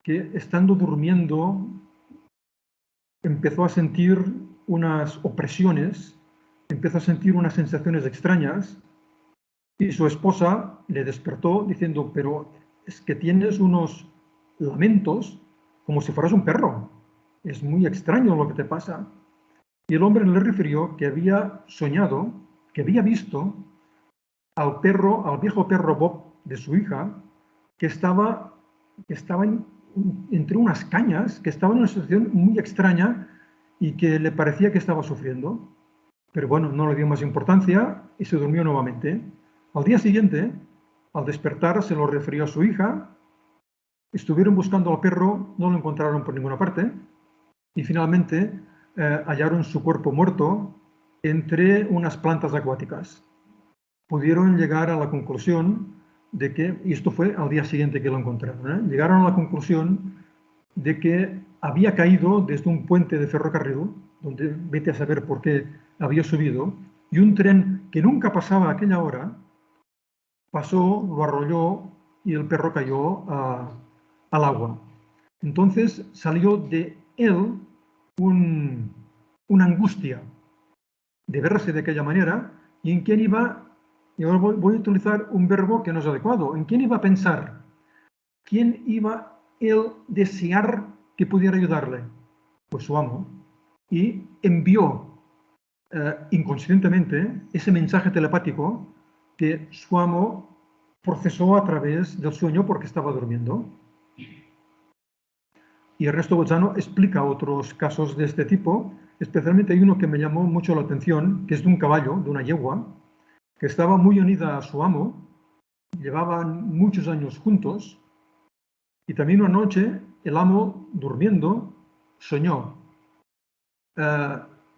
que, estando durmiendo, empezó a sentir unas opresiones, empezó a sentir unas sensaciones extrañas, y su esposa le despertó diciendo, pero es que tienes unos lamentos como si fueras un perro. Es muy extraño lo que te pasa. Y el hombre le refirió que había soñado, que había visto al perro, al viejo perro Bob de su hija, que estaba entre unas cañas, que estaba en una situación muy extraña y que le parecía que estaba sufriendo. Pero bueno, no le dio más importancia y se durmió nuevamente. Al día siguiente, al despertar, se lo refirió a su hija. Estuvieron buscando al perro, no lo encontraron por ninguna parte y finalmente hallaron su cuerpo muerto entre unas plantas acuáticas. Pudieron llegar a la conclusión de que, y esto fue al día siguiente que lo encontraron, llegaron a la conclusión de que había caído desde un puente de ferrocarril, donde vete a saber por qué había subido, y un tren que nunca pasaba a aquella hora pasó, lo arrolló y el perro cayó al agua. Entonces salió de él una angustia de verse de aquella manera y en quién iba, y ahora voy a utilizar un verbo que no es adecuado, en quién iba a pensar, quién iba él desear que pudiera ayudarle, pues su amo, y envió inconscientemente ese mensaje telepático que su amo procesó a través del sueño porque estaba durmiendo. Y Ernesto Bolzano explica otros casos de este tipo, especialmente hay uno que me llamó mucho la atención, que es de un caballo, de una yegua, que estaba muy unida a su amo, llevaban muchos años juntos, y también una noche el amo, durmiendo, soñó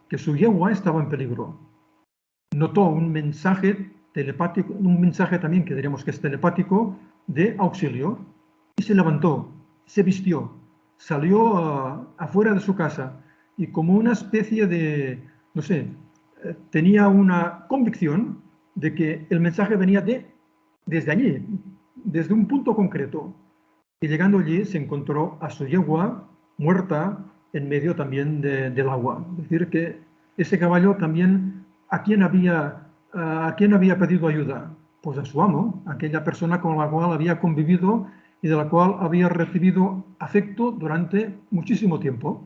que su yegua estaba en peligro. Notó un mensaje telepático, un mensaje también que diríamos que es telepático, de auxilio, y se levantó, se vistió, salió afuera de su casa y como una especie de, no sé, tenía una convicción de que el mensaje venía desde allí, desde un punto concreto. Y llegando allí se encontró a su yegua muerta en medio también del agua. Es decir, que ese caballo también, ¿a quién había pedido ayuda? Pues a su amo, aquella persona con la cual había convivido y de la cual había recibido afecto durante muchísimo tiempo.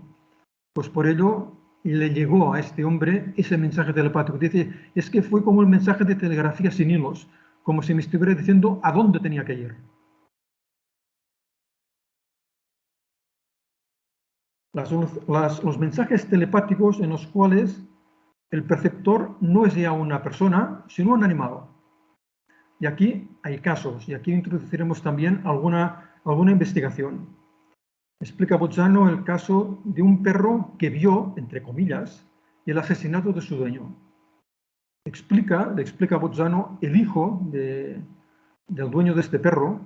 Pues por ello le llegó a este hombre ese mensaje telepático. Dice, es que fue como el mensaje de telegrafía sin hilos, como si me estuviera diciendo a dónde tenía que ir. Los mensajes telepáticos en los cuales el perceptor no es ya una persona, sino un animal. Y aquí hay casos, y aquí introduciremos también alguna investigación. Explica Bolzano el caso de un perro que vio, entre comillas, el asesinato de su dueño. Le explica a Bolzano el hijo del dueño de este perro,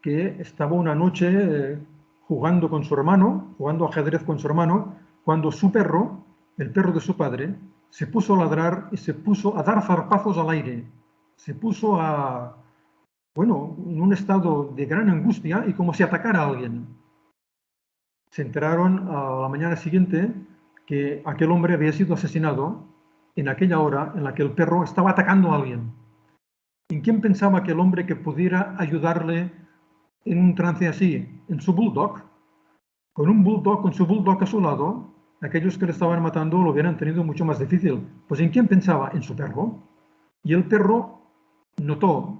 que estaba una noche jugando con su hermano, jugando ajedrez con su hermano, cuando su perro, el perro de su padre, se puso a ladrar y se puso a dar zarpazos al aire. Se puso en un estado de gran angustia y como si atacara a alguien. Se enteraron a la mañana siguiente que aquel hombre había sido asesinado en aquella hora en la que el perro estaba atacando a alguien. ¿En quién pensaba que el hombre que pudiera ayudarle en un trance así? En su bulldog. Con su bulldog a su lado, aquellos que le estaban matando lo hubieran tenido mucho más difícil. Pues ¿en quién pensaba? En su perro. Y el perro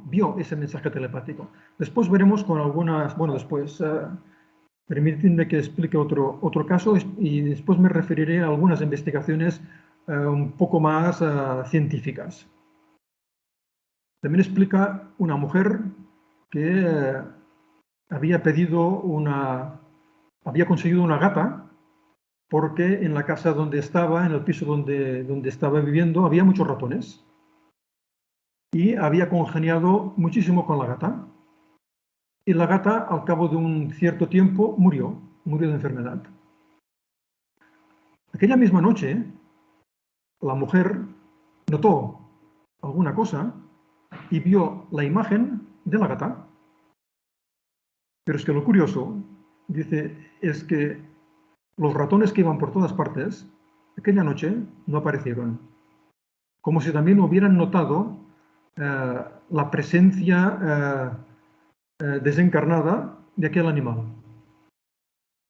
vio ese mensaje telepático. Después veremos con algunas, permíteme que explique otro caso y después me referiré a algunas investigaciones un poco más científicas. También explica una mujer que había conseguido una gata porque en la casa donde estaba, en el piso donde estaba viviendo, había muchos ratones y había congeniado muchísimo con la gata. Y la gata, al cabo de un cierto tiempo, murió de enfermedad. Aquella misma noche, la mujer notó alguna cosa y vio la imagen de la gata. Pero es que lo curioso, dice, es que los ratones que iban por todas partes, aquella noche no aparecieron. Como si también hubieran notado la presencia desencarnada de aquel animal.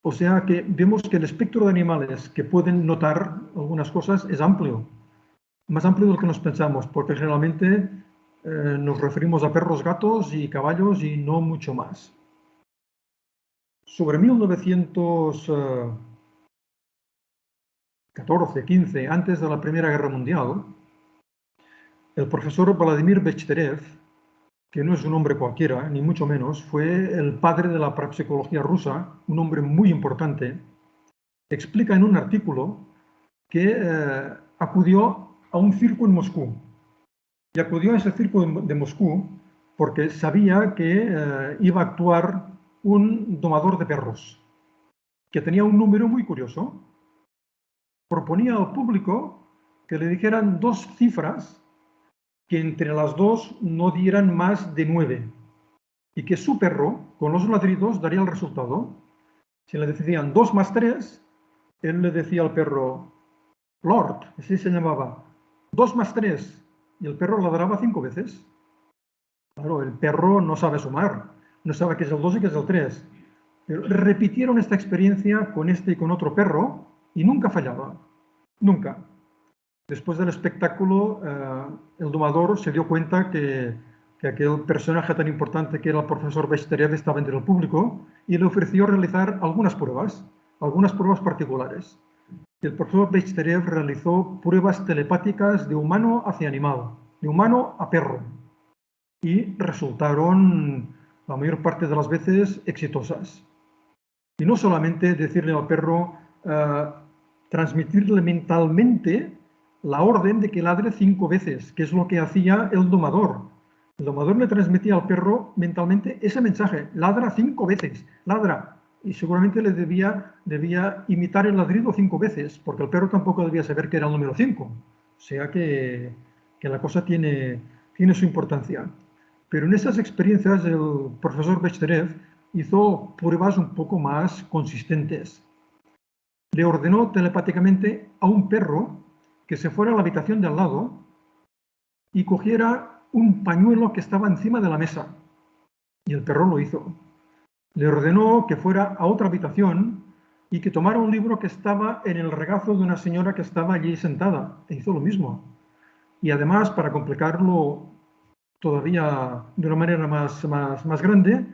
O sea que vemos que el espectro de animales que pueden notar algunas cosas es amplio, más amplio de lo que nos pensamos, porque generalmente nos referimos a perros, gatos y caballos y no mucho más. Sobre 1914-15, antes de la Primera Guerra Mundial, el profesor Vladimir Bechterev, que no es un hombre cualquiera, ni mucho menos, fue el padre de la parapsicología rusa, un hombre muy importante, explica en un artículo que acudió a un circo en Moscú. Y acudió a ese circo de Moscú porque sabía que iba a actuar un domador de perros, que tenía un número muy curioso. Proponía al público que le dijeran dos cifras que entre las dos no dieran más de 9 y que su perro, con los ladridos, daría el resultado. Si le decían 2 más 3, él le decía al perro, Lord, así se llamaba, 2 más 3, y el perro ladraba 5 veces. Claro, el perro no sabe sumar, no sabe qué es el 2 y qué es el 3. Pero repitieron esta experiencia con este y con otro perro y nunca fallaba, nunca. Después del espectáculo, el domador se dio cuenta que aquel personaje tan importante que era el profesor Bechterev estaba entre el público y le ofreció realizar algunas pruebas particulares. El profesor Bechterev realizó pruebas telepáticas de humano hacia animal, de humano a perro, y resultaron la mayor parte de las veces exitosas. Y no solamente decirle al perro, transmitirle mentalmente la orden de que ladre 5 veces, que es lo que hacía el domador. El domador le transmitía al perro mentalmente ese mensaje, ladra 5 veces, ladra. Y seguramente le debía imitar el ladrido 5 veces, porque el perro tampoco debía saber que era el número 5. O sea que la cosa tiene su importancia. Pero en esas experiencias el profesor Bechterev hizo pruebas un poco más consistentes. Le ordenó telepáticamente a un perro que se fuera a la habitación de al lado y cogiera un pañuelo que estaba encima de la mesa. Y el perro lo hizo. Le ordenó que fuera a otra habitación y que tomara un libro que estaba en el regazo de una señora que estaba allí sentada. E hizo lo mismo. Y además, para complicarlo todavía de una manera más grande,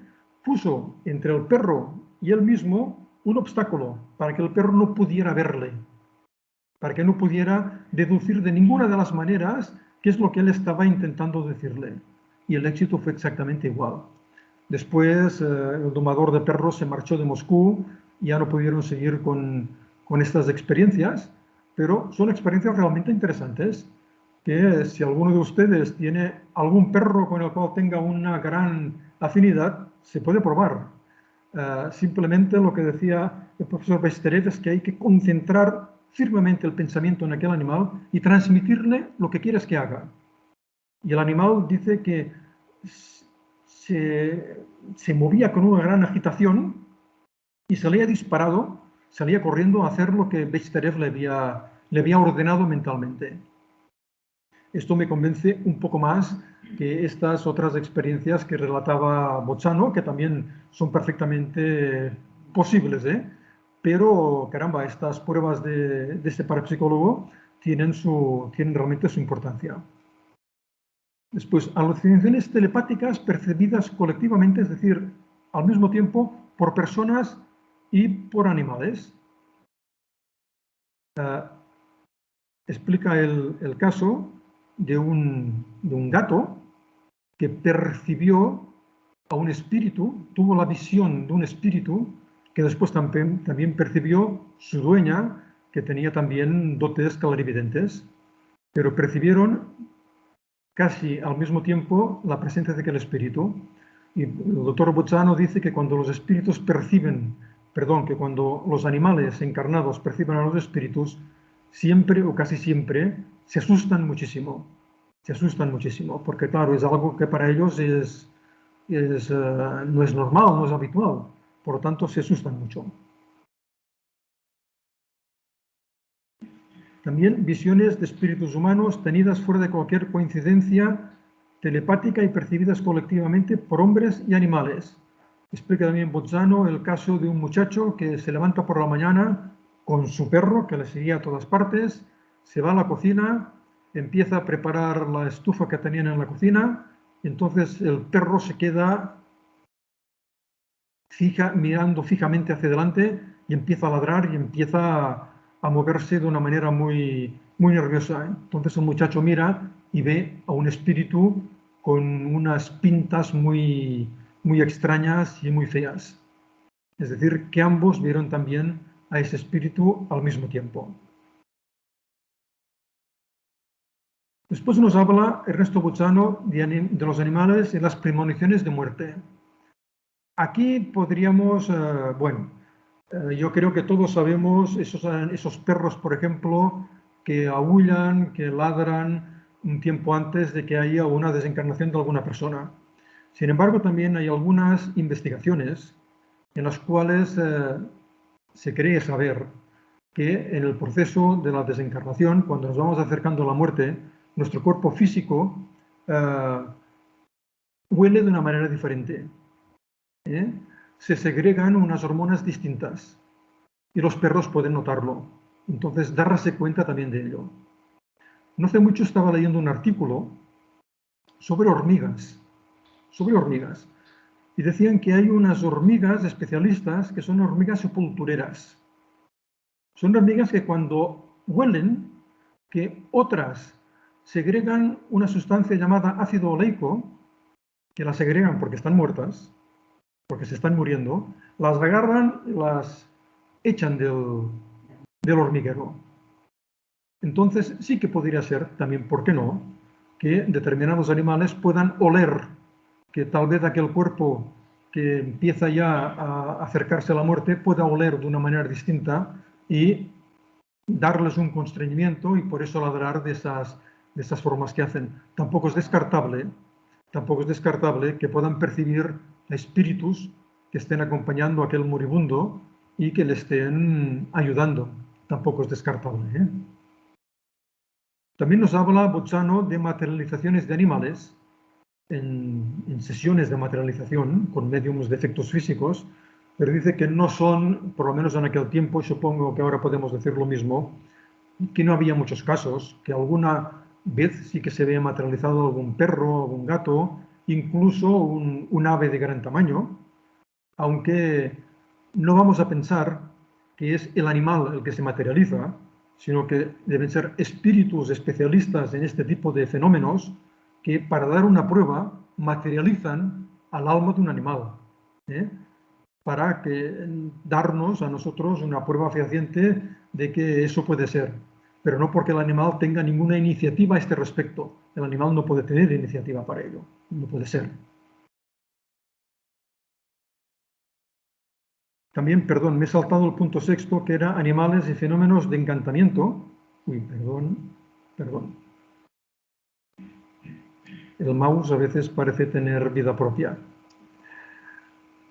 puso entre el perro y él mismo un obstáculo para que el perro no pudiera verle, para que no pudiera deducir de ninguna de las maneras qué es lo que él estaba intentando decirle. Y el éxito fue exactamente igual. Después el domador de perros se marchó de Moscú y ya no pudieron seguir con estas experiencias, pero son experiencias realmente interesantes que si alguno de ustedes tiene algún perro con el cual tenga una gran afinidad, se puede probar. Simplemente lo que decía el profesor Bechterev es que hay que concentrar firmemente el pensamiento en aquel animal y transmitirle lo que quieres que haga. Y el animal dice que se movía con una gran agitación y salía disparado, salía corriendo a hacer lo que Bechterev le había ordenado mentalmente. Esto me convence un poco más que estas otras experiencias que relataba Bozzano, que también son perfectamente posibles, ¿eh? Pero, caramba, estas pruebas de este parapsicólogo tienen realmente su importancia. Después, alucinaciones telepáticas percibidas colectivamente, es decir, al mismo tiempo por personas y por animales. Explica el caso de un gato que percibió a un espíritu, tuvo la visión de un espíritu que después también percibió su dueña, que tenía también dotes clarividentes, pero percibieron casi al mismo tiempo la presencia de aquel espíritu. Y el doctor Bozzano dice que cuando los espíritus que cuando los animales encarnados perciben a los espíritus, siempre o casi siempre se asustan muchísimo, porque claro, es algo que para ellos es no es normal, no es habitual. Por lo tanto, se asustan mucho. También visiones de espíritus humanos tenidas fuera de cualquier coincidencia telepática y percibidas colectivamente por hombres y animales. Explica también Bozzano el caso de un muchacho que se levanta por la mañana con su perro, que le seguía a todas partes, se va a la cocina, empieza a preparar la estufa que tenían en la cocina, y entonces el perro se queda mirando fijamente hacia adelante y empieza a ladrar y empieza a moverse de una manera muy, muy nerviosa. Entonces el muchacho mira y ve a un espíritu con unas pintas muy, muy extrañas y muy feas. Es decir, que ambos vieron también a ese espíritu al mismo tiempo. Después nos habla Ernesto Buzzano de los animales y las premoniciones de muerte. Aquí podríamos, yo creo que todos sabemos esos perros, por ejemplo, que aúllan, que ladran un tiempo antes de que haya una desencarnación de alguna persona. Sin embargo, también hay algunas investigaciones en las cuales se cree saber que en el proceso de la desencarnación, cuando nos vamos acercando a la muerte, nuestro cuerpo físico huele de una manera diferente. Se segregan unas hormonas distintas y los perros pueden notarlo. Entonces, darse cuenta también de ello. No hace mucho estaba leyendo un artículo sobre hormigas, y decían que hay unas hormigas especialistas que son hormigas sepultureras. Son hormigas que cuando huelen que otras segregan una sustancia llamada ácido oleico, que la segregan porque están muertas, porque se están muriendo, las agarran, las echan del hormiguero. Entonces sí que podría ser, también, ¿por qué no?, que determinados animales puedan oler que tal vez aquel cuerpo que empieza ya a acercarse a la muerte pueda oler de una manera distinta y darles un constreñimiento y por eso ladrar de esas formas que hacen. Tampoco es descartable que puedan percibir espíritus que estén acompañando a aquel moribundo y que le estén ayudando. Tampoco es descartable. También nos habla Bozzano de materializaciones de animales en sesiones de materialización con médiums de efectos físicos, pero dice que no son, por lo menos en aquel tiempo, y supongo que ahora podemos decir lo mismo, que no había muchos casos, que alguna vez sí que se ve materializado algún perro, algún gato, incluso un ave de gran tamaño, aunque no vamos a pensar que es el animal el que se materializa, sino que deben ser espíritus especialistas en este tipo de fenómenos que para dar una prueba materializan al alma de un animal, para darnos a nosotros una prueba fehaciente de que eso puede ser, pero no porque el animal tenga ninguna iniciativa a este respecto. El animal no puede tener iniciativa para ello, no puede ser. También, perdón, me he saltado el punto sexto, que era animales y fenómenos de encantamiento. Uy, perdón. El mouse a veces parece tener vida propia.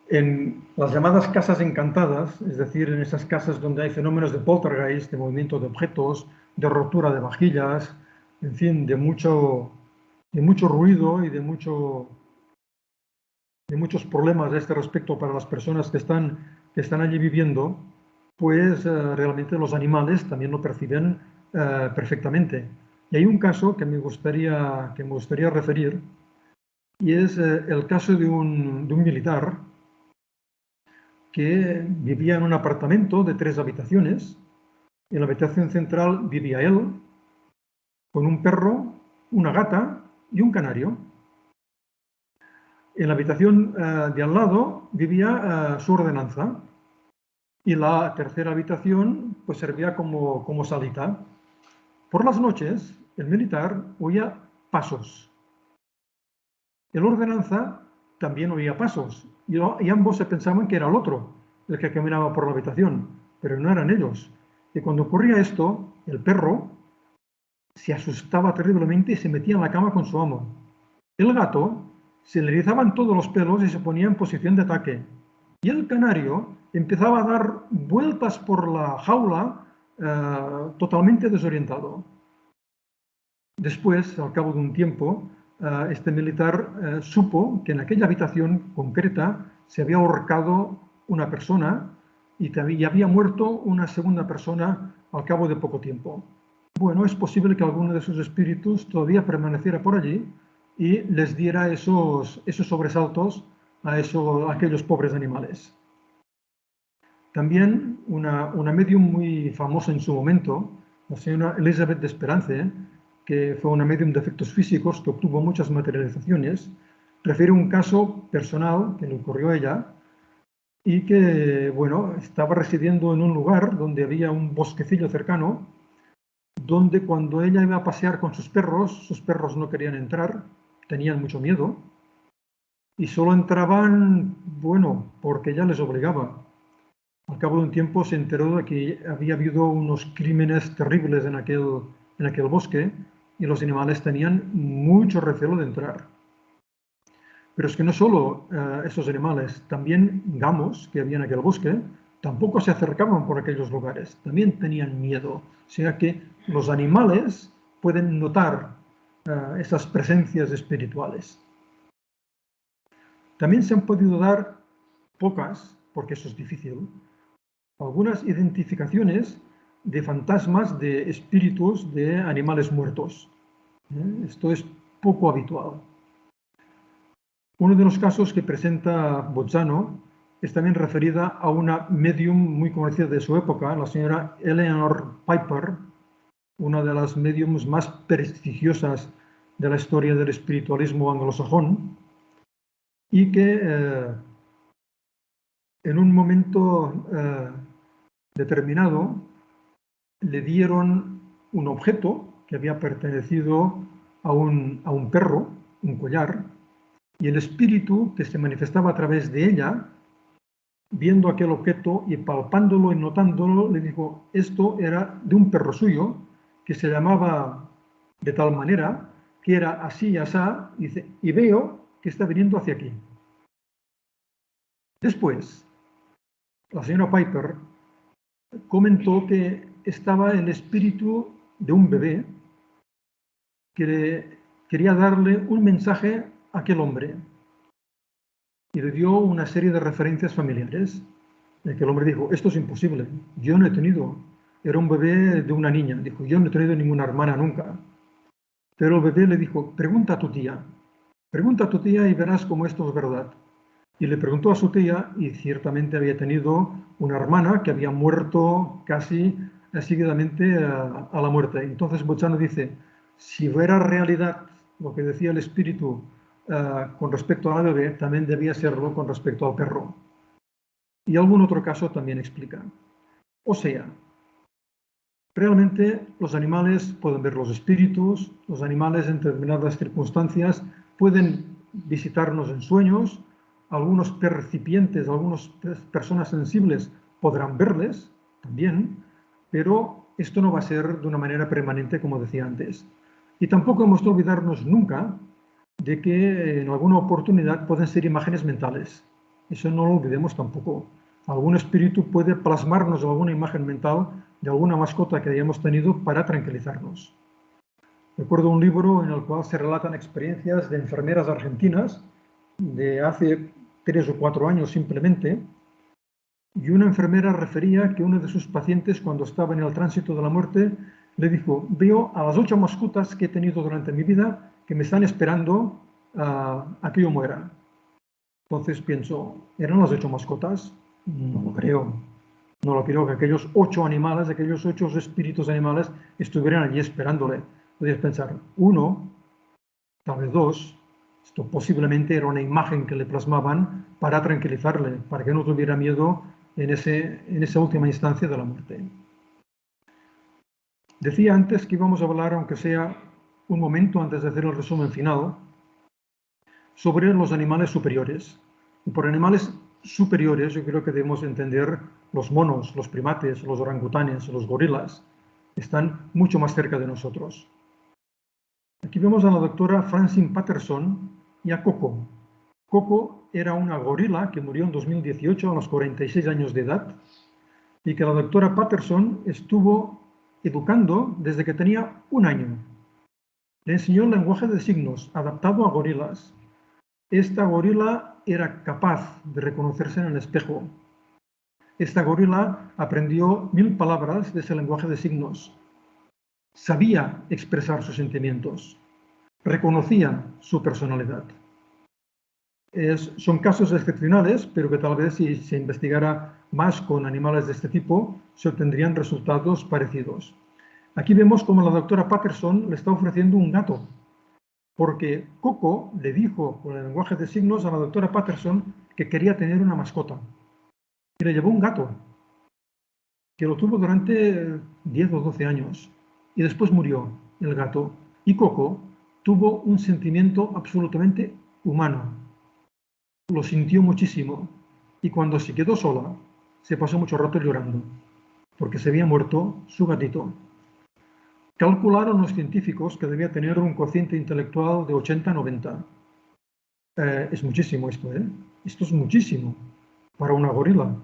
En las llamadas casas encantadas, es decir, en esas casas donde hay fenómenos de poltergeist, de movimiento de objetos, de rotura de vajillas, en fin, de mucho ruido y de muchos problemas a este respecto para las personas que están allí viviendo, pues realmente los animales también lo perciben perfectamente. Y hay un caso que me gustaría referir, y es el caso de un militar que vivía en un apartamento de 3 habitaciones. En la habitación central vivía él, con un perro, una gata y un canario. En la habitación de al lado vivía su ordenanza, y la tercera habitación pues servía como salita. Por las noches el militar oía pasos. El ordenanza también oía pasos y ambos se pensaban que era el otro el que caminaba por la habitación, pero no eran ellos. Y cuando ocurría esto, el perro se asustaba terriblemente y se metía en la cama con su amo. El gato se le erizaban todos los pelos y se ponía en posición de ataque. Y el canario empezaba a dar vueltas por la jaula totalmente desorientado. Después, al cabo de un tiempo, este militar supo que en aquella habitación concreta se había ahorcado una persona y había muerto una segunda persona al cabo de poco tiempo. Bueno, es posible que alguno de sus espíritus todavía permaneciera por allí y les diera esos sobresaltos a aquellos pobres animales. También una medium muy famosa en su momento, la señora Elizabeth de Esperance, que fue una medium de efectos físicos que obtuvo muchas materializaciones, refiere un caso personal que le ocurrió a ella y que, bueno, estaba residiendo en un lugar donde había un bosquecillo cercano, donde cuando ella iba a pasear con sus perros no querían entrar, tenían mucho miedo, y solo entraban, bueno, porque ella les obligaba. Al cabo de un tiempo se enteró de que había habido unos crímenes terribles en aquel bosque y los animales tenían mucho recelo de entrar. Pero es que no solo esos animales, también gamos que había en aquel bosque tampoco se acercaban por aquellos lugares, también tenían miedo. O sea que los animales pueden notar esas presencias espirituales. También se han podido dar pocas, porque eso es difícil, algunas identificaciones de fantasmas de espíritus de animales muertos. Esto es poco habitual. Uno de los casos que presenta Bozzano es también referida a una medium muy conocida de su época, la señora Eleanor Piper, una de las mediums más prestigiosas de la historia del espiritualismo anglosajón, y que en un momento determinado le dieron un objeto que había pertenecido a un perro, un collar, y el espíritu que se manifestaba a través de ella, viendo aquel objeto y palpándolo y notándolo, le dijo, esto era de un perro suyo, que se llamaba de tal manera, que era así y asá, y veo que está viniendo hacia aquí. Después, la señora Piper comentó que estaba el espíritu de un bebé que quería darle un mensaje a aquel hombre y le dio una serie de referencias familiares. El hombre dijo, esto es imposible, yo no he tenido, era un bebé de una niña, dijo, yo no he tenido ninguna hermana nunca. Pero el bebé le dijo, pregunta a tu tía y verás cómo esto es verdad. Y le preguntó a su tía y ciertamente había tenido una hermana que había muerto casi seguidamente a la muerte. Entonces Bozzano dice, si fuera realidad lo que decía el espíritu con respecto a la bebé, también debía serlo con respecto al perro. Y algún otro caso también explica. O sea, realmente los animales pueden ver los espíritus, los animales en determinadas circunstancias pueden visitarnos en sueños, algunos percipientes, algunas personas sensibles podrán verles también, pero esto no va a ser de una manera permanente, como decía antes. Y tampoco hemos de olvidarnos nunca de que en alguna oportunidad pueden ser imágenes mentales. Eso no lo olvidemos tampoco. Algún espíritu puede plasmarnos alguna imagen mental de alguna mascota que hayamos tenido para tranquilizarnos. Recuerdo un libro en el cual se relatan experiencias de enfermeras argentinas de hace 3 o 4 años simplemente, y una enfermera refería que uno de sus pacientes, cuando estaba en el tránsito de la muerte, le dijo, veo a las 8 mascotas que he tenido durante mi vida que me están esperando a que yo muera. Entonces pienso, ¿eran las 8 mascotas? No lo creo. No lo creo que aquellos 8 animales, aquellos 8 espíritus animales estuvieran allí esperándole. Podrías pensar, uno, tal vez 2, esto posiblemente era una imagen que le plasmaban para tranquilizarle, para que no tuviera miedo en esa última instancia de la muerte. Decía antes que íbamos a hablar, aunque sea un momento antes de hacer el resumen final, sobre los animales superiores. Y por animales superiores yo creo que debemos entender los monos, los primates, los orangutanes, los gorilas, que están mucho más cerca de nosotros. Aquí vemos a la doctora Francine Patterson, y a Coco. Coco era una gorila que murió en 2018 a los 46 años de edad y que la doctora Patterson estuvo educando desde que tenía 1 año. Le enseñó el lenguaje de signos adaptado a gorilas. Esta gorila era capaz de reconocerse en el espejo. Esta gorila aprendió 1000 palabras de ese lenguaje de signos. Sabía expresar sus sentimientos. Reconocía su personalidad. Son casos excepcionales, pero que tal vez si se investigara más con animales de este tipo, se obtendrían resultados parecidos. Aquí vemos cómo la doctora Patterson le está ofreciendo un gato, porque Coco le dijo con el lenguaje de signos a la doctora Patterson que quería tener una mascota. Y le llevó un gato, que lo tuvo durante 10 o 12 años. Y después murió el gato. Y Coco tuvo un sentimiento absolutamente humano. Lo sintió muchísimo. Y cuando se quedó sola, se pasó mucho rato llorando, porque se había muerto su gatito. Calcularon los científicos que debía tener un cociente intelectual de 80-90. Es muchísimo esto, ¿eh? Esto es muchísimo para una gorila.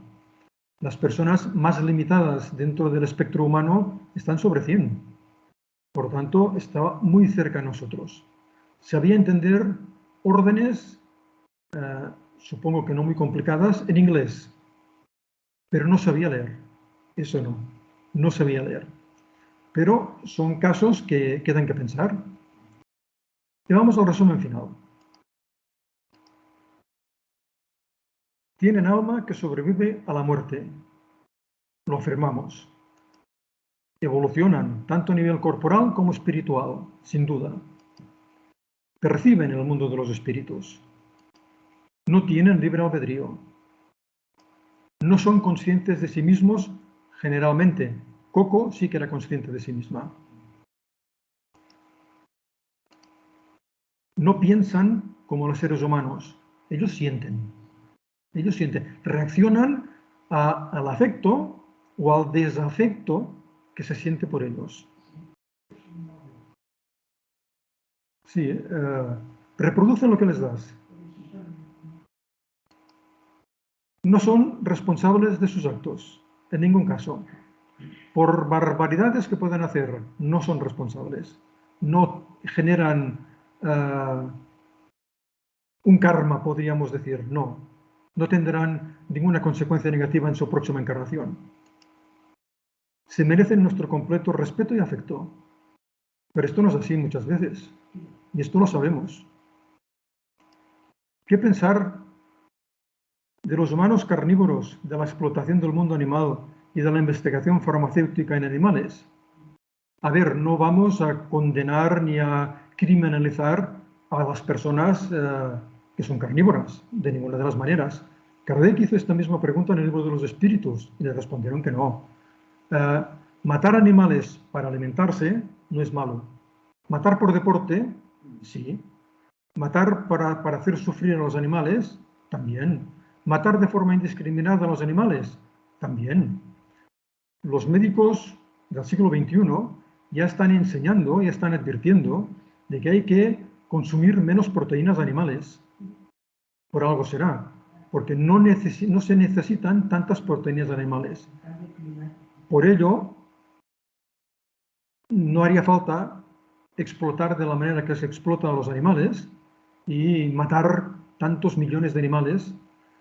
Las personas más limitadas dentro del espectro humano están sobre 100. Por lo tanto, estaba muy cerca de nosotros. Sabía entender órdenes, supongo que no muy complicadas, en inglés, pero no sabía leer. Eso no sabía leer. Pero son casos que quedan que pensar. Y vamos al resumen final. Tienen alma que sobrevive a la muerte. Lo afirmamos. Evolucionan tanto a nivel corporal como espiritual, sin duda. Perciben el mundo de los espíritus. No tienen libre albedrío. No son conscientes de sí mismos generalmente. Coco sí que era consciente de sí misma. No piensan como los seres humanos. Ellos sienten. Ellos sienten. Reaccionan al afecto o al desafecto que se siente por ellos. Sí, reproducen lo que les das. No son responsables de sus actos, en ningún caso. Por barbaridades que puedan hacer, no son responsables. No generan un karma, podríamos decir, no. No tendrán ninguna consecuencia negativa en su próxima encarnación. Se merecen nuestro completo respeto y afecto. Pero esto no es así muchas veces. Y esto lo sabemos. ¿Qué pensar de los humanos carnívoros, de la explotación del mundo animal y de la investigación farmacéutica en animales? A ver, no vamos a condenar ni a criminalizar a las personas que son carnívoras, de ninguna de las maneras. Kardec hizo esta misma pregunta en el libro de los espíritus y le respondieron que no. Matar animales para alimentarse no es malo. Matar por deporte, sí. Matar para hacer sufrir a los animales, también. Matar de forma indiscriminada a los animales, también. Los médicos del siglo XXI ya están enseñando, ya están advirtiendo de que hay que consumir menos proteínas animales. Por algo será, porque no se necesitan tantas proteínas animales. Por ello, no haría falta explotar de la manera que se explota a los animales y matar tantos millones de animales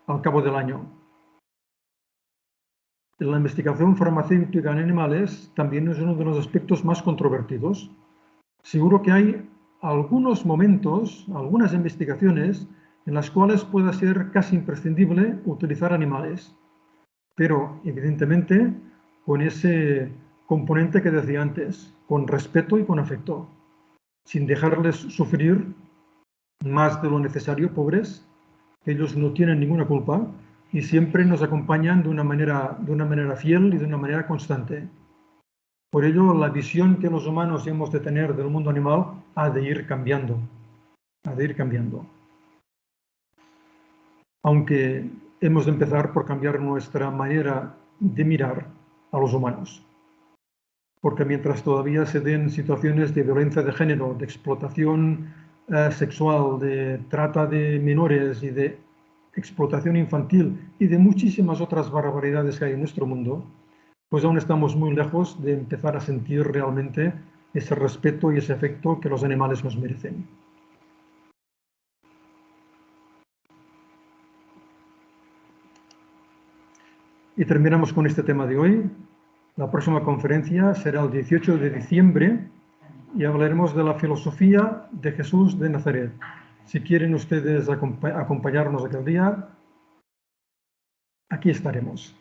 al cabo del año. La investigación farmacéutica en animales también es uno de los aspectos más controvertidos. Seguro que hay algunos momentos, algunas investigaciones en las cuales pueda ser casi imprescindible utilizar animales, pero evidentemente con ese componente que decía antes, con respeto y con afecto, sin dejarles sufrir más de lo necesario, pobres, que ellos no tienen ninguna culpa y siempre nos acompañan de una manera fiel y de una manera constante. Por ello, la visión que los humanos hemos de tener del mundo animal ha de ir cambiando. Ha de ir cambiando. Aunque hemos de empezar por cambiar nuestra manera de mirar a los humanos. Porque mientras todavía se den situaciones de violencia de género, de explotación sexual, de trata de menores y de explotación infantil y de muchísimas otras barbaridades que hay en nuestro mundo, pues aún estamos muy lejos de empezar a sentir realmente ese respeto y ese afecto que los animales nos merecen. Y terminamos con este tema de hoy. La próxima conferencia será el 18 de diciembre y hablaremos de la filosofía de Jesús de Nazaret. Si quieren ustedes acompañarnos aquel día, aquí estaremos.